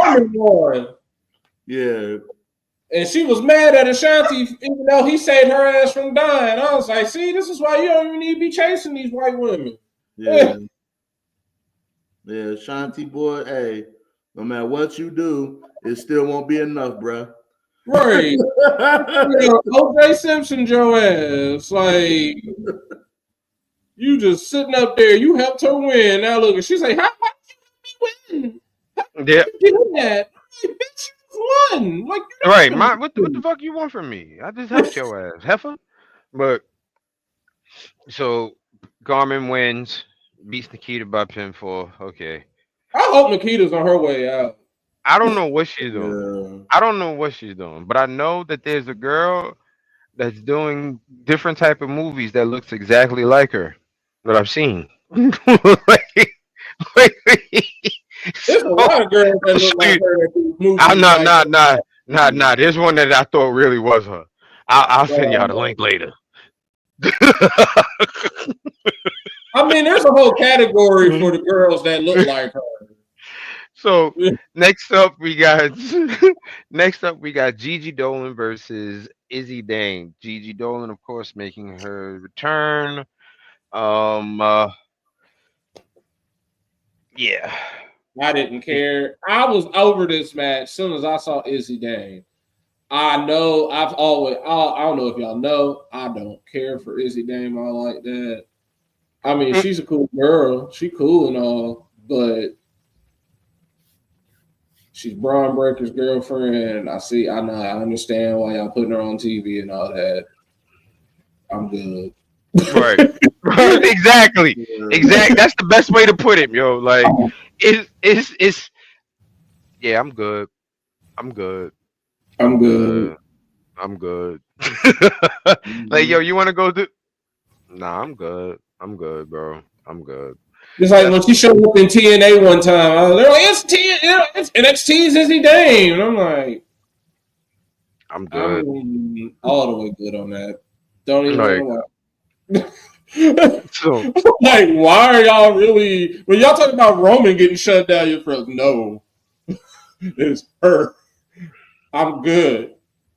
S3: Yeah.
S2: And she was mad at Ashanti, even though he saved her ass from dying. I was like, see, this is why you don't even need to be chasing these white women.
S3: Yeah. Yeah, Ashanti boy, hey, no matter what you do, it still won't be enough, bruh.
S2: Right. OJ Simpson, your ass. Like, you just sitting up there, you helped her win. Now look, she's like, how did you win? How did you do that? Like, bitch, won. Like,
S1: right, what the fuck you want from me? I just helped your ass, heifer. But so Garmin wins, beats Nikita by pinfall. Okay.
S2: I hope Nikita's on her way out.
S1: I don't know what she's doing. Yeah. I don't know what she's doing, but I know that there's a girl that's doing different type of movies that looks exactly like her that I've seen.
S2: There's a lot of girls that look like her that do movies.
S1: Nah. There's one that I thought really was her. I'll send y'all the link later.
S2: I mean, there's a whole category for the girls that look like her.
S1: So next up we got Gigi Dolan versus Izzy Dane. Gigi Dolan, of course, making her return. Yeah.
S2: I didn't care. I was over this match as soon as I saw Izzy Dane. I know I don't know if y'all know, I don't care for Izzy Dane all like that. I mean, she's a cool girl. She cool and all, but she's Braun Breaker's girlfriend. I understand why y'all putting her on TV and all that. I'm good.
S1: Right. Exactly. That's the best way to put it, yo. Like, it's yeah, I'm good. Like, yo, you want to go do? Nah, I'm good, bro. I'm good.
S2: Just like when she showed up in TNA one time, I was like, it's NXT's Izzy Dane. And I'm like,
S1: I'm good.
S2: I'm all the way good on that. Don't even know why. So, like, why are y'all really, when y'all talking about Roman getting shut down your throat? No, it's her. I'm good.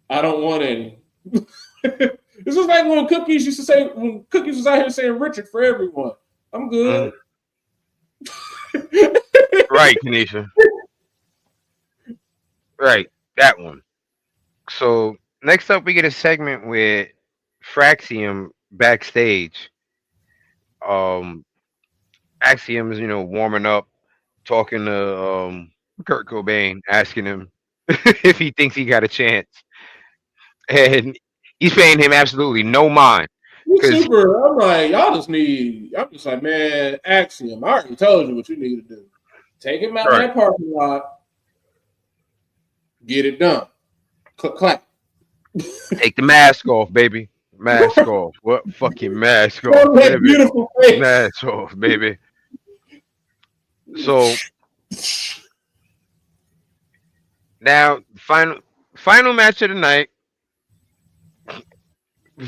S2: I don't want any. This is like when Cookies was out here saying Richard for everyone. I'm good.
S1: Right, Kenesha. Right, that one. So next up, we get a segment with Fraxium backstage. Axiom is, warming up, talking to Kurt Cobain, asking him if he thinks he got a chance, and he's paying him absolutely no mind.
S2: I'm like, I'm just like, man, Axiom, I already told you what you need to do. Take him out of that parking lot, get it done. Clap.
S1: Take the mask off, baby. Mask off. What fucking mask off?
S2: That beautiful face.
S1: Mask off, baby. So now, final match of the night,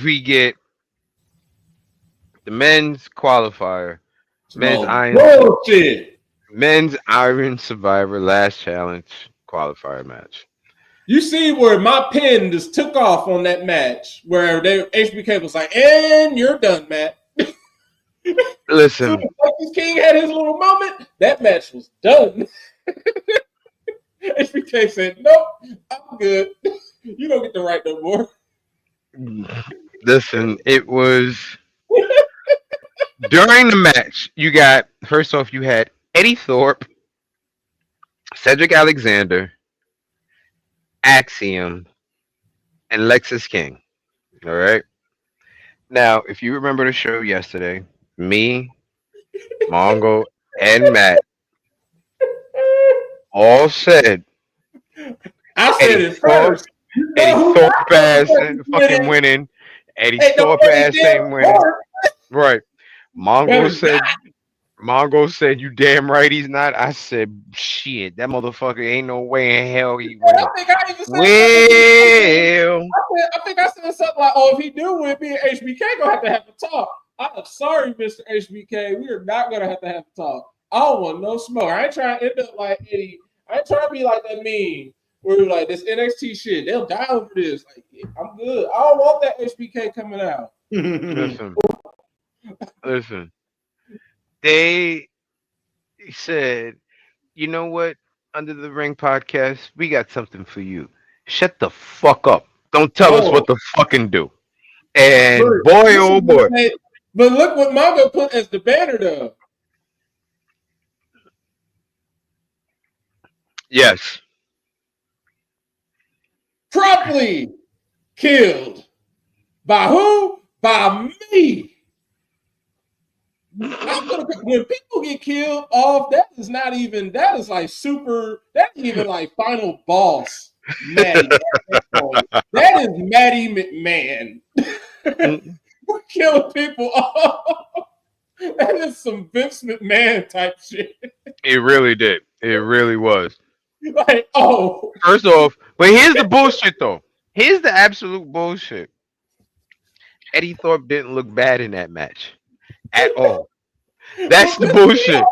S1: we get the men's qualifier, men's Iron Survivor Last Challenge qualifier match.
S2: You see where my pen just took off on that match, where HBK was like, "And you're done, Matt."
S1: Listen,
S2: So Texas King had his little moment. That match was done. HBK said, "Nope, I'm good. You don't get to write no more."
S1: listen. It was during the match. You got first off. You had Eddy Thorpe, Cedric Alexander, Axiom, and Lexus King. All right. Now, if you remember the show yesterday, me, Mongo, and Matt all said
S2: I said
S1: Eddy
S2: it
S1: Thorpe,
S2: first. You
S1: Eddy
S2: know who
S1: Thorpe
S2: got
S1: ass fucking
S2: winning?
S1: winning. Eddy
S2: Ain't no
S1: Thorpe
S2: Eddie
S1: ass
S2: damn
S1: ain't winning.
S2: Thorpe.
S1: Right. Mongo
S2: Better
S1: said Mongo said you damn right he's not. I said shit. That motherfucker ain't no way in hell he
S2: I
S1: winning.
S2: think I even said something.
S1: Well,
S2: I think I said something like, "Oh, if he do win, me and HBK gonna have to talk." I'm sorry, Mr. HBK. We are not gonna have to talk. I don't want no smoke. I ain't trying to end up like Eddie. I ain't trying to be like that meme where you're like this NXT shit. They'll die over this. Like, I'm good. I don't want that HBK coming out.
S1: listen, listen. They said, you know what? Under the Ring podcast, we got something for you. Shut the fuck up. Don't tell us
S2: Oh,
S1: what to fucking do. And
S2: look,
S1: boy, oh boy,
S2: but look what Mongo put as the banner though.
S1: yes.
S2: Promptly killed. By who? By me. When people get killed off, that is not even, that is like super, that ain't even like final boss Maddie at that point. That is Maddie McMahon. We're killing people off. That is some Vince McMahon type shit.
S1: It really did. It really was.
S2: Like, oh.
S1: First off, but here's the bullshit though. Here's the absolute bullshit. Eddy Thorpe didn't look bad in that match at all. That's
S2: What
S1: the
S2: pissed me
S1: bullshit.
S2: off,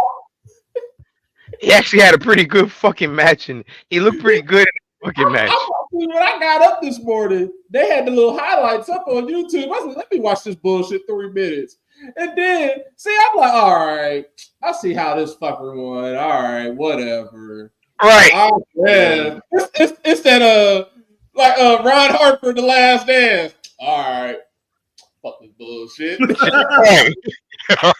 S1: He actually had a pretty good fucking match, and he looked pretty good in the fucking match.
S2: when I got up this morning, they had the little highlights up on YouTube. I said, let me watch this bullshit 3 minutes. And then, see, I'm like, all right, I see how this fucker won. All right, whatever.
S1: Right.
S2: Oh, yeah. It's that, like, Ron Harper, The Last Dance. All right, fuck this bullshit.
S1: Right.
S2: I'm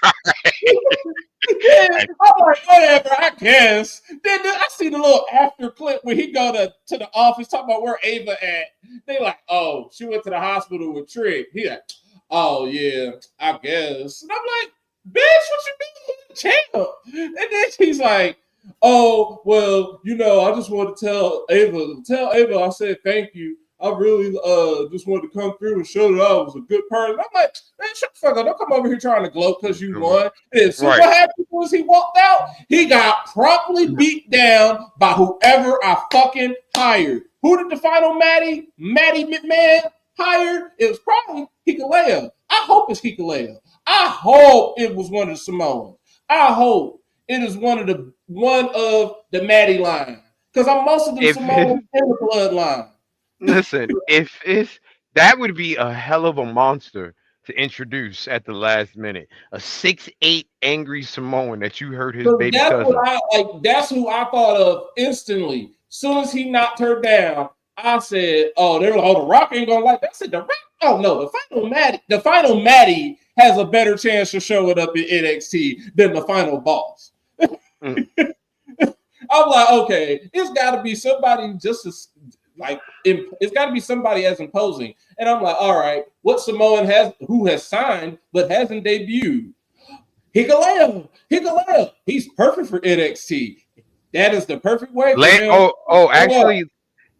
S2: like, whatever, I guess. Then I see the little after clip where he go to the office talking about where Ava at. They like, oh, she went to the hospital with Trick. He like, oh yeah, I guess. And I'm like, bitch, what you mean, champ? And then he's like, oh, well, I just wanted to tell Ava, I said thank you. I really just wanted to come through and show that I was a good person. I'm like, man, shut the fuck up. Don't come over here trying to gloat because you won. And so what happened was he walked out, he got promptly beat down by whoever I fucking hired. Who did the final Maddie McMahon hire? It was probably Hikuleo. I hope it's Hikuleo. I hope it was one of the Samoans. I hope it is one of the Maddie line. Because I'm most of the Samoans in the bloodline.
S1: Listen, if it's that would be a hell of a monster to introduce at the last minute. A 6'8" angry Samoan that you heard his baby cousin.
S2: That's who I thought of instantly. Soon as he knocked her down, I said, "Oh, they're like, oh, the Rock ain't gonna like that." I said, "The Rock? Oh no, the final Maddie has a better chance of showing up in NXT than the final boss." I'm like, okay, it's got to be somebody just as it's got to be somebody as imposing. And I'm like, all right, what Samoan who has signed but hasn't debuted? Hikuleo. He's perfect for NXT. That is the perfect way for him.
S1: Actually,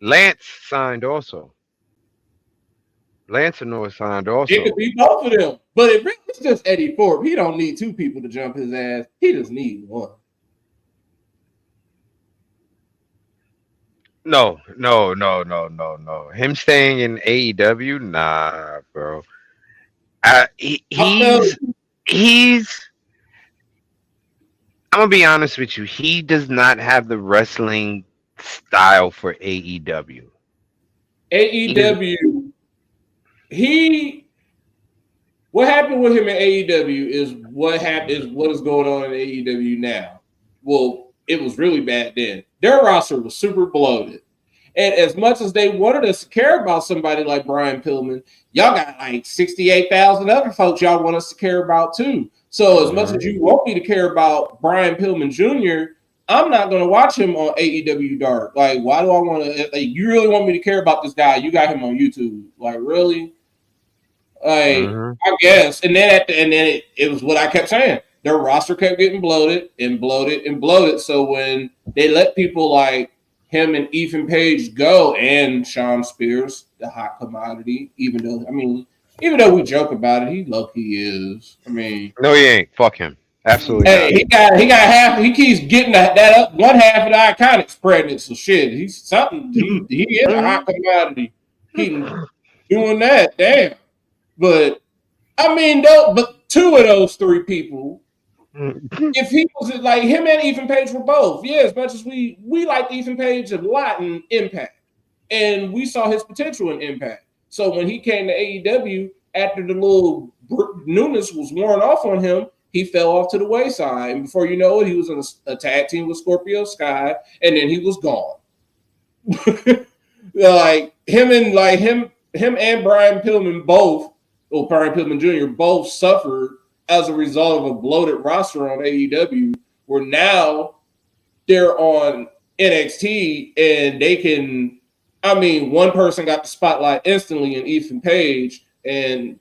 S1: Lance signed also. Lance Hanoi signed also.
S2: It could be both of them. But it's just Eddy Thorpe. He don't need 2 people to jump his ass. He just needs 1.
S1: No. Him staying in AEW, nah, bro. He's. I'm gonna be honest with you. He does not have the wrestling style for AEW.
S2: what happened with him in AEW is what is going on in AEW now. Well, it was really bad then. Their roster was super bloated. And as much as they wanted us to care about somebody like Brian Pillman, y'all got like 68,000 other folks y'all want us to care about too. So as much as you want me to care about Brian Pillman Jr., I'm not going to watch him on AEW Dark. Like, why do I want to? Like, you really want me to care about this guy? You got him on YouTube. Like, really? Like, I guess. And then it was what I kept saying. Their roster kept getting bloated and bloated and bloated. So when they let people like him and Ethan Page go, and Sean Spears, the hot commodity, even though we joke about it, he is. I mean,
S1: no, he ain't. Fuck him. Absolutely.
S2: Hey,
S1: not.
S2: he got half. He keeps getting that up. One half of the Iconics pregnant. So shit, he's something. He is a hot commodity. He doing that. Damn. But I mean, but two of those three people. If he was like him and Ethan Page were both, yeah. As much as we liked Ethan Page a lot in Impact, and we saw his potential in Impact. So when he came to AEW, after the little newness was worn off on him, he fell off to the wayside. And before you know it, he was in a tag team with Scorpio Sky, and then he was gone. Like him and Brian Pillman both, or Brian Pillman Jr. both suffered as a result of a bloated roster on AEW, where now they're on NXT and they can. I mean, one person got the spotlight instantly in Ethan Page, and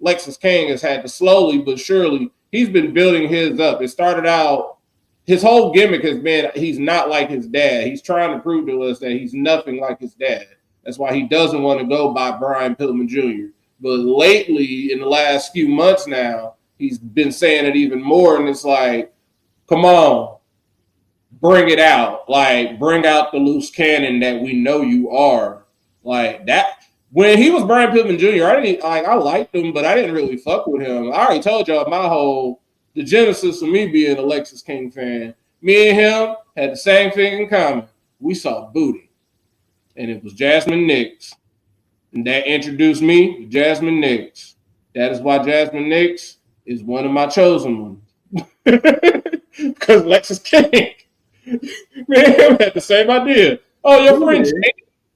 S2: Lexus King has had to slowly but surely. He's been building his up. It started out, his whole gimmick has been he's not like his dad. He's trying to prove to us that he's nothing like his dad. That's why he doesn't want to go by Brian Pillman Jr. But lately, in the last few months now, he's been saying it even more, and it's like, come on, bring it out. Like, bring out the loose cannon that we know you are. Like, that. When he was Brian Pillman Jr., I liked him, but I didn't really fuck with him. I already told y'all the genesis of me being a Lexus King fan. Me and him had the same thing in common. We saw booty. And it was Jasmine Nix. And that introduced me to Jasmine Nix. That is why Jasmine Nix is one of my chosen ones. Because Lexus King. Me and him had the same idea. Oh, your friend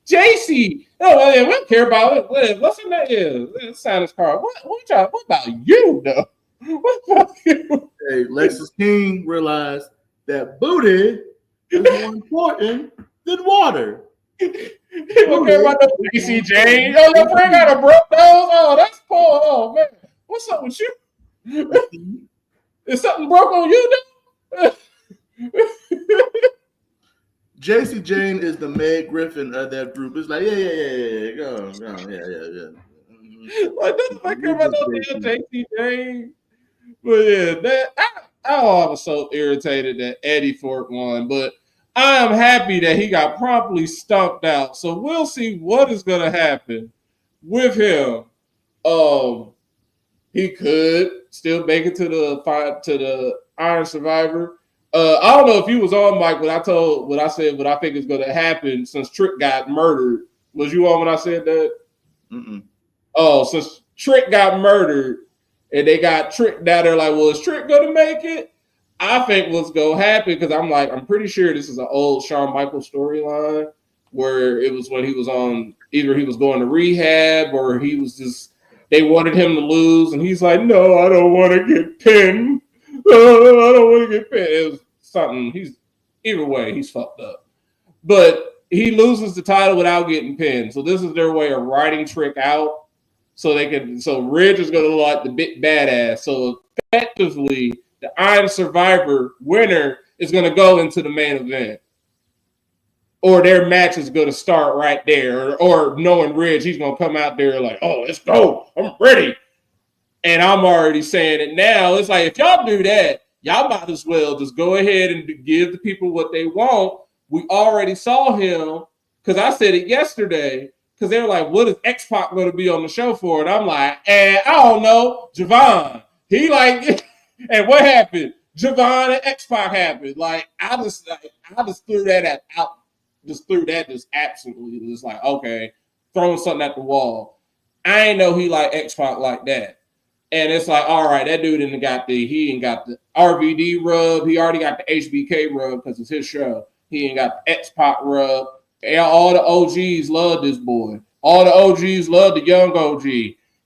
S2: JC. Oh, yeah, we don't care about it. What's in that? Yeah, sign his card. What about you, though? What about you?
S3: Hey, Lexus King realized that booty is more important than water.
S2: He don't care about no JC Jane. Oh, your friend got a broke nose? Oh, that's poor. Oh, man. What's up with you? Is something broke on you, though?
S3: JC Jane is the Meg Griffin of that group. It's like, yeah, go, yeah.
S2: Like, doesn't I care about no damn JC Jane? But yeah, I was so irritated that Eddy Thorpe won, but I am happy that he got promptly stumped out. So we'll see what is going to happen with him. He could still make it to the Iron Survivor. I don't know if you was on, Mike, when I said what I think is going to happen since Trick got murdered. Was you on when I said that?
S3: Mm-mm.
S2: Oh, since Trick got murdered and they got Trick down there, like, well, is Trick going to make it? I think what's going to happen, because I'm pretty sure this is an old Shawn Michaels storyline where it was when he was on, either he was going to rehab or he was just, they wanted him to lose, and he's like, no, I don't want to get pinned. I don't want to get pinned. It was something. Either way, he's fucked up. But he loses the title without getting pinned. So this is their way of writing Trick out. So Ridge is going to look like the big badass. So effectively, the Iron Survivor winner is going to go into the main event. Or their match is going to start right there. Or knowing Ridge, he's going to come out there like, oh, let's go. I'm ready. And I'm already saying it now. It's like, if y'all do that, y'all might as well just go ahead and give the people what they want. We already saw him, because I said it yesterday, because they were like, what is X-Pac going to be on the show for? And I'm like, I don't know. Javon. He like, and what happened? Javon and X-Pac happened. Like, I just threw that out. Just threw that just absolutely. Just like, okay, throwing something at the wall. I ain't know he like X-Pac like that. And it's like, all right, that dude he ain't got the RVD rub. He already got the HBK rub because it's his show. He ain't got the X-Pac rub. And all the OGs love this boy. All the OGs love the young OG.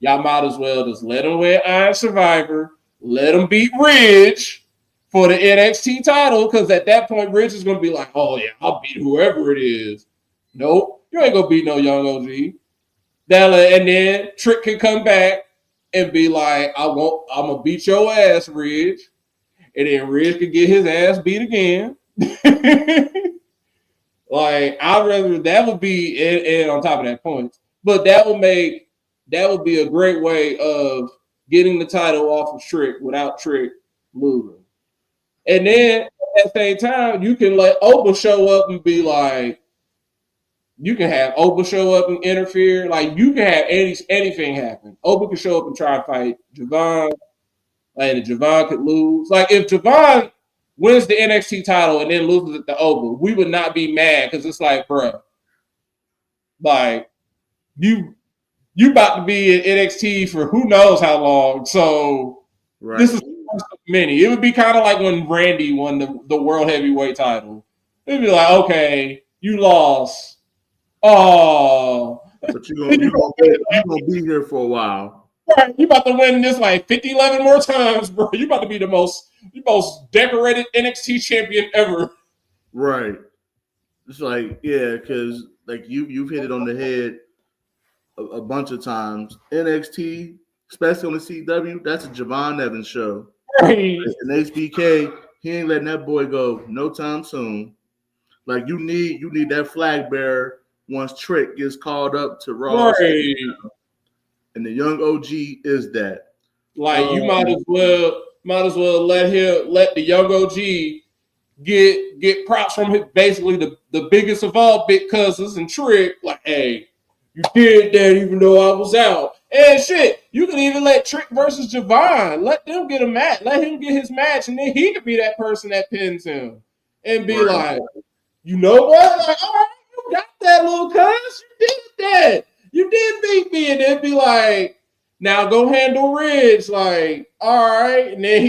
S2: Y'all might as well just let him win Iron Survivor. Let him beat Ridge for the NXT title, because at that point, Ridge is going to be like, oh, yeah, I'll beat whoever it is. Nope, you ain't going to beat no young OG. And then Trick can come back and be like, I'm going to beat your ass, Ridge. And then Ridge can get his ass beat again. Like, I'd rather that would be, and on top of that point, but that would be a great way of getting the title off of Trick without Trick losing. And then at the same time, you can let Oba show up and be like, you can have Oba show up and interfere. Like, you can have anything happen. Oba can show up and try to fight Javon, and Javon could lose. Like, if Javon wins the NXT title and then loses it to Oba, we would not be mad, because it's like, bro, like, you about to be in NXT for who knows how long. So This is many. It would be kind of like when Randy won the World Heavyweight title. It'd be like, okay, you lost. Oh.
S3: But you're gonna be here for a while.
S2: Right. You about to win this like 50, 11 more times, bro. You about to be the most decorated NXT champion ever.
S3: Right. It's like, yeah, because like you've hit it on the head a bunch of times. NXT, especially on the CW, that's a Javon Evans show.
S2: Right.
S3: And HBK, he ain't letting that boy go no time soon. Like, you need that flag bearer once Trick gets called up to Raw.
S2: Right.
S3: And the young OG is that.
S2: Like, you might as well let the young OG get props from him, basically the biggest of all big cousins and Trick. Like, hey, you did that even though I was out. And shit, you can even let Trick versus Javon. Let them get a match. Let him get his match, and then he could be that person that pins him. And be like, you know what? Like, all right, you got that, little cuz. You did that. You did beat me. And then be like, now go handle Ridge. Like, all right. And then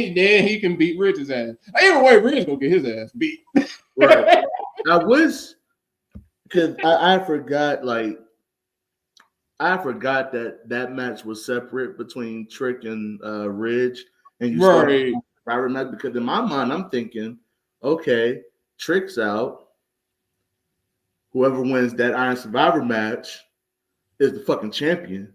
S2: he can beat Ridge's ass. Either way, Ridge gonna get his ass beat.
S3: Right. I wish, because I forgot that match was separate between Trick and Ridge. And you
S2: right.
S3: I remember, because in my mind, I'm thinking, okay, Trick's out. Whoever wins that Iron Survivor match is the fucking champion.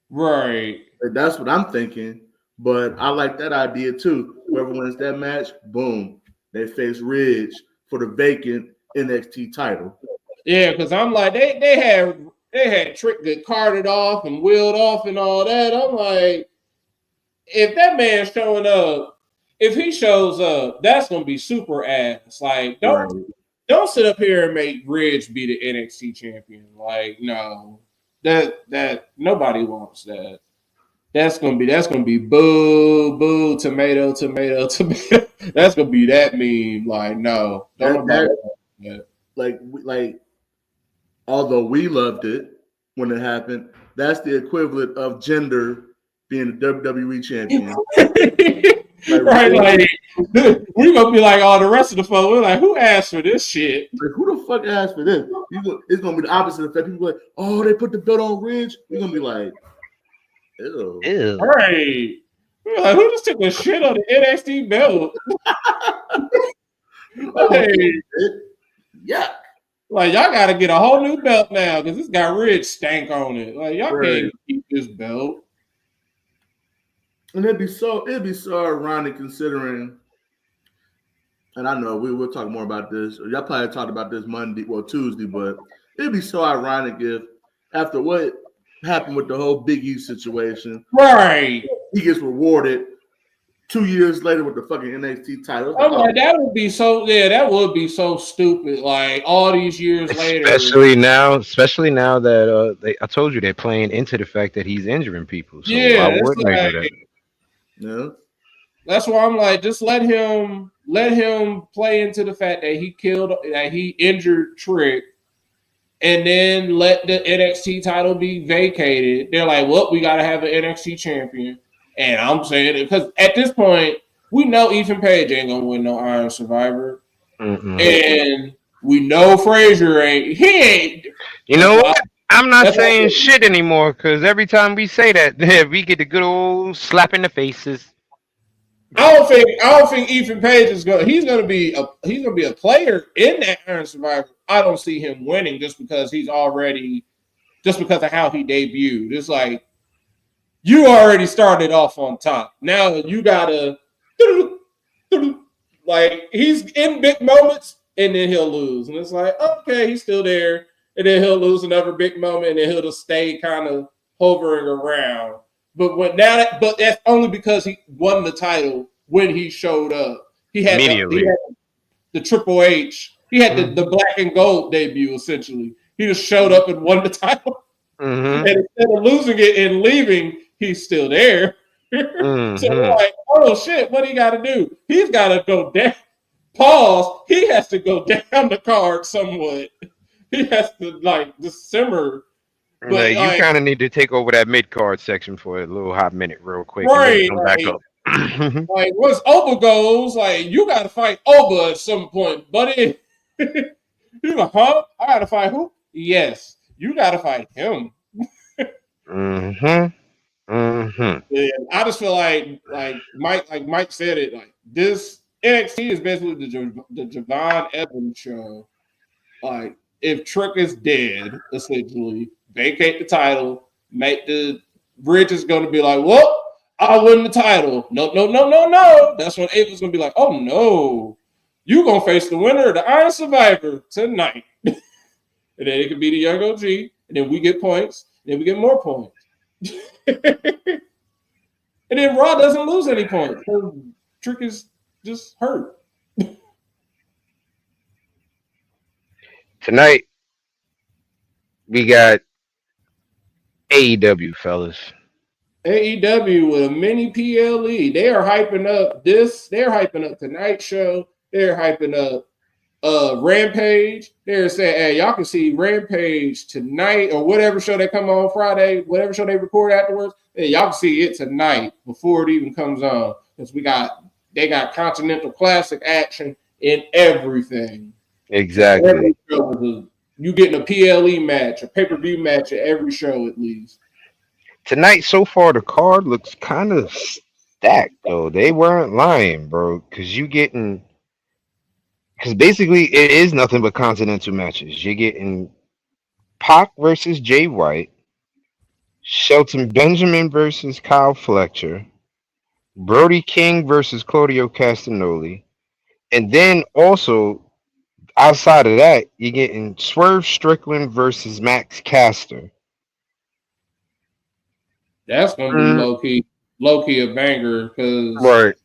S2: Right.
S3: That's what I'm thinking. But I like that idea too. Whoever wins that match, boom, they face Ridge for the vacant NXT title.
S2: Yeah, because I'm like, they had Trick get carted off and wheeled off and all that. I'm like, if that man's showing up, if he shows up, that's gonna be super ass. Like, don't sit up here and make Ridge be the NXT champion. Like, no, that nobody wants that. That's gonna be boo, tomato. That's gonna be that meme. Like, no, don't that.
S3: Like, although we loved it when it happened, that's the equivalent of Gender being the WWE champion.
S2: Right, like, we're gonna be like all the rest of the folks. We're like, who asked for this shit?
S3: Like, who the fuck asked for this? It's gonna be the opposite effect. People are like, oh, they put the belt on Ridge. We're gonna be like, ew.
S2: Right. We're like, who just took a shit on the NXT belt? Hey.
S3: Yeah.
S2: Like, y'all gotta get a whole new belt now because this got Ridge stank on it. Like, y'all can't keep this belt.
S3: And it'd be so ironic considering, and I know we'll talk more about this. Y'all probably talked about this Tuesday, but it'd be so ironic if after what happened with the whole Big E situation,
S2: right,
S3: he gets rewarded 2 years later with the fucking NXT title.
S2: I'm like, that would be so stupid. Like, all these years later,
S1: especially now that I told you they're playing into the fact that he's injuring people. So why wouldn't they do that?
S3: Yeah.
S2: That's why I'm like, just let him play into the fact that he injured Trick, and then let the NXT title be vacated. They're like, well, we gotta have an NXT champion. And I'm saying it because at this point, we know Ethan Page ain't gonna win no Iron Survivor. And we know Frazier ain't. He ain't.
S1: You know what? I'm not saying shit anymore because every time we say that, we get the good old slap in the faces.
S2: I don't think Ethan Page is gonna. He's gonna be a player in that Iron Survivor. I don't see him winning just because of how he debuted. It's like you already started off on top. Now you gotta like he's in big moments and then he'll lose, and it's like okay, he's still there, and then he'll lose another big moment, and then he'll just stay kind of hovering around. But that's only because he won the title when he showed up. He had the Triple H. He had the black and gold debut essentially. He just showed up and won the title, and instead of losing it and leaving, he's still there. So we're like, oh shit, what do you got to do? He's got to go down. Pause. He has to go down the card somewhat. He has to just simmer.
S1: But you kind of need to take over that mid card section for a little hot minute, real quick,
S2: right?
S1: And then come back up.
S2: Once Oba goes, you got to fight Oba at some point, buddy. You're like, huh? I got to fight who? Yes, you got to fight him. Yeah, I just feel like Mike said it. Like this NXT is basically the Javon Evans show. Like if Trick is dead, essentially vacate the title, make the Bridge is going to be like, well, I win the title. No. That's when Ava's going to be like, oh no, you going to face the winner of the Iron Survivor tonight. And then it could be the Young OG, and then we get points, and then we get more points. And then Raw doesn't lose any points. Trick is just hurt.
S1: Tonight, we got AEW, fellas.
S2: AEW with a mini PLE. They are hyping up this. They're hyping up tonight's show. They're hyping up Rampage. They're saying, hey, y'all can see Rampage tonight or whatever show they come on Friday, whatever show they record afterwards. Hey, y'all can see it tonight before it even comes on. Because they got Continental Classic action in everything.
S1: Exactly.
S2: You getting a PLE match, a pay-per-view match at every show at least.
S1: Tonight, so far, the card looks kind of stacked, though. They weren't lying, bro. Because basically it is nothing but continental matches. You're getting Pac versus Jay White, Shelton Benjamin versus Kyle Fletcher, Brody King versus Claudio Castagnoli, and then also outside of that, you're getting Swerve Strickland versus Max Caster.
S2: That's gonna be low key a banger because
S1: right.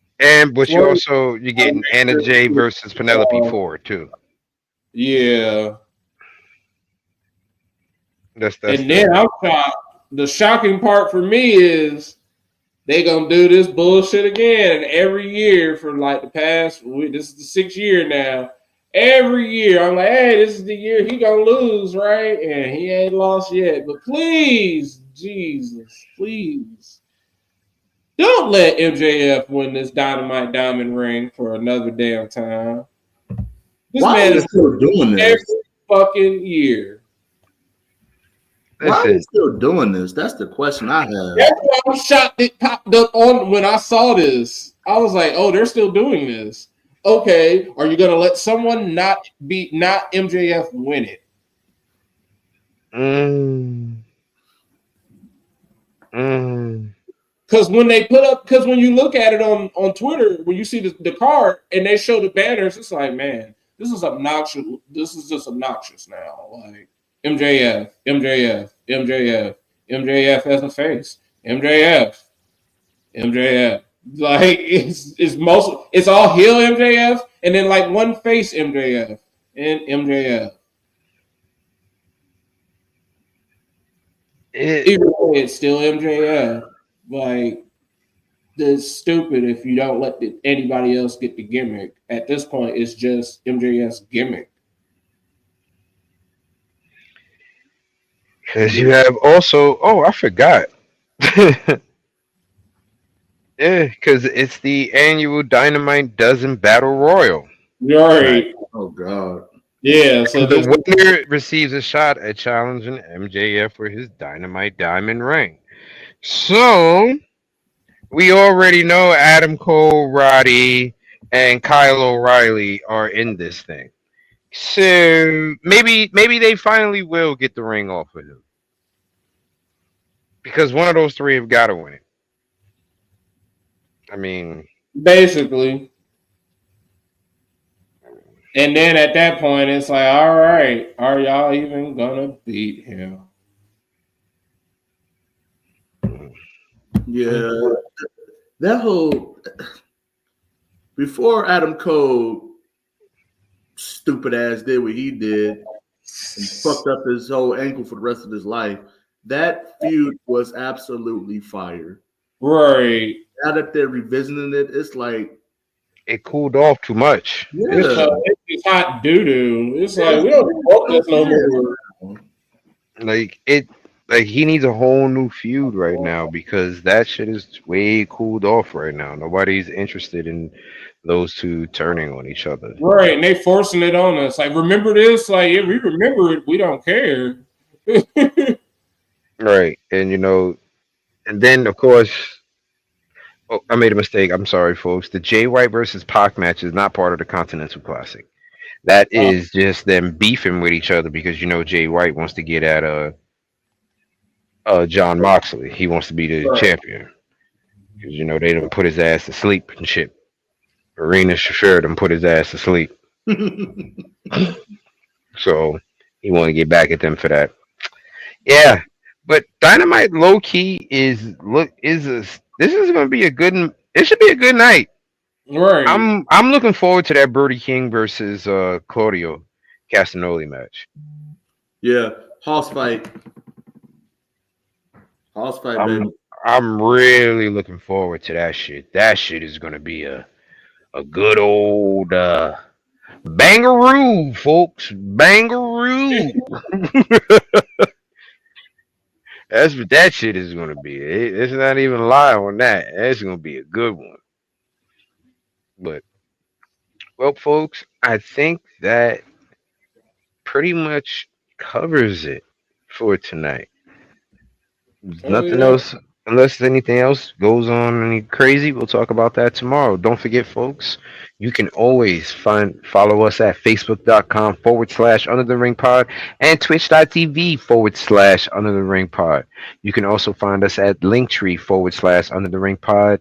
S1: But you're getting Anna Jay versus Penelope Ford too.
S2: Yeah.
S1: That's
S2: and then I'm shocked. The shocking part for me is they gonna do this bullshit again every year for the past. This is the 6th year now. Every year I'm like, hey, this is the year he gonna lose, right? And he ain't lost yet. But please, Jesus, please. Don't let MJF win this Dynamite Diamond Ring for another damn time.
S3: Why man is still doing this
S2: every fucking year?
S3: Why are they still doing this? That's the question I have.
S2: That's why I'm shocked it popped up on when I saw this. I was like, oh, they're still doing this. Okay, are you gonna let someone not MJF win it? Because when you look at it on Twitter, when you see the card and they show the banners, it's like, man, this is obnoxious. This is just obnoxious now. Like MJF as a face, MJF. Like it's all heel MJF and then one face MJF and MJF. Even though it's still MJF, it's stupid if you don't let anybody else get the gimmick. At this point, it's just MJF's gimmick.
S1: Because you have also, I forgot. Yeah, because it's the annual Dynamite Dozen Battle Royal.
S2: Right.
S3: Oh God.
S2: Yeah. So this.
S1: The winner receives a shot at challenging MJF for his Dynamite Diamond ring. So we already know Adam Cole, Roddy, and Kyle O'Reilly are in this thing. So maybe they finally will get the ring off of him. Because one of those three have got to win it. I mean,
S2: Basically. And then at that point, it's like, all right, are y'all even gonna beat him?
S3: Yeah, that whole before Adam Cole stupid ass did what he did and fucked up his whole ankle for the rest of his life. That feud was absolutely fire.
S2: Right.
S3: Now that they're revisiting it, it's like
S1: it cooled off too much.
S3: yeah.
S2: It's hot doo doo. It's like we don't want this no more.
S1: Like he needs a whole new feud right now because that shit is way cooled off right now. Nobody's interested in those two turning on each other.
S2: Right, and they forcing it on us. Like, remember this? Like, if we remember it, we don't care.
S1: Right, and and then of course, oh, I made a mistake. I'm sorry, folks. The Jay White versus Pac match is not part of the Continental Classic. That is just them beefing with each other because Jay White wants to get at John Moxley. He wants to be the champion because they done put his ass to sleep and shit. Arena Shafir done put his ass to sleep, so he want to get back at them for that. Yeah, but Dynamite low key this is gonna be a good. It should be a good night.
S2: Right.
S1: I'm looking forward to that Brody King versus Claudio Castagnoli match.
S3: Yeah, house fight. House fight, baby.
S1: I'm really looking forward to that shit. That shit is gonna be a good old bangaroo, folks. Bangaroo. That's what that shit is gonna be. It's not even a lie on that. It's gonna be a good one. But well, folks, I think that pretty much covers it for tonight. Nothing else, unless anything else goes on any crazy, we'll talk about that tomorrow. Don't forget, folks, you can always follow us at facebook.com/under the ring pod and twitch.tv/under the ring pod. You can also find us at linktree/under the ring pod,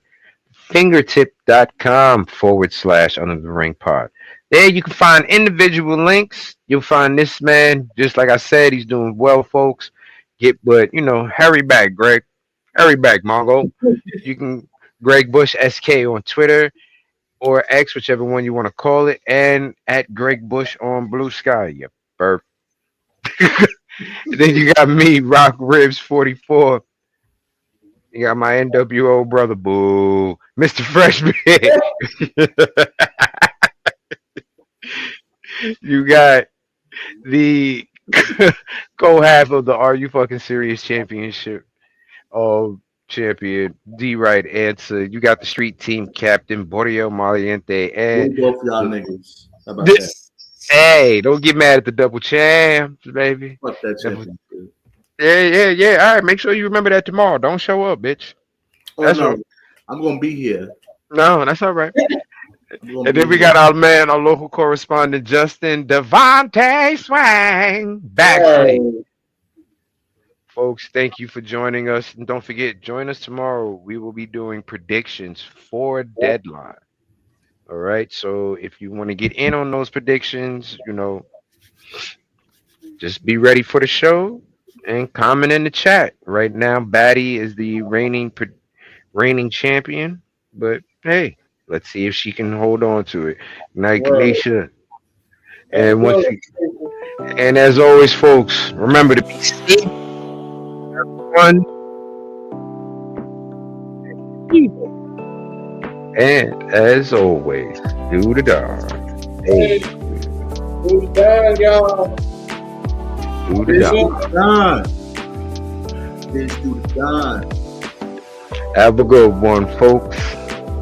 S1: fingertip.com/under the ring pod. There you can find individual links. You'll find this man, just like I said, he's doing well, folks. Hurry back, Greg. Hurry back, Mongo. You can Greg Bush SK on Twitter or X, whichever one you want to call it, and at Greg Bush on Blue Sky. You burp. Then you got me, Rock Ribs 44. You got my NWO brother, boo, Mr. Freshman. You got the co-half of the Are You Fucking Serious Championship champion, D Right Answer. You got the street team captain, Borio Maliente, and
S3: both y'all niggas. How about that?
S1: Hey, don't get mad at the double champs, baby.
S3: Fuck that championship.
S1: Yeah. All right, make sure you remember that tomorrow. Don't show up, bitch.
S3: Oh, no. I'm gonna be here.
S1: No, that's all right. And then we got our man, our local correspondent, Justin Devontae Swang, backstage. Folks, thank you for joining us. And don't forget, join us tomorrow. We will be doing predictions for Deadline. All right. So if you want to get in on those predictions, just be ready for the show and comment in the chat. Right now, Batty is the reigning champion. But hey, let's see if she can hold on to it. Night, Kanisha. And as always, folks, remember to be safe, everyone, and as always, do the darn. Hey,
S2: do the darn, y'all.
S1: Do the darn.
S3: Bitch, do the darn.
S1: Have a good one, folks.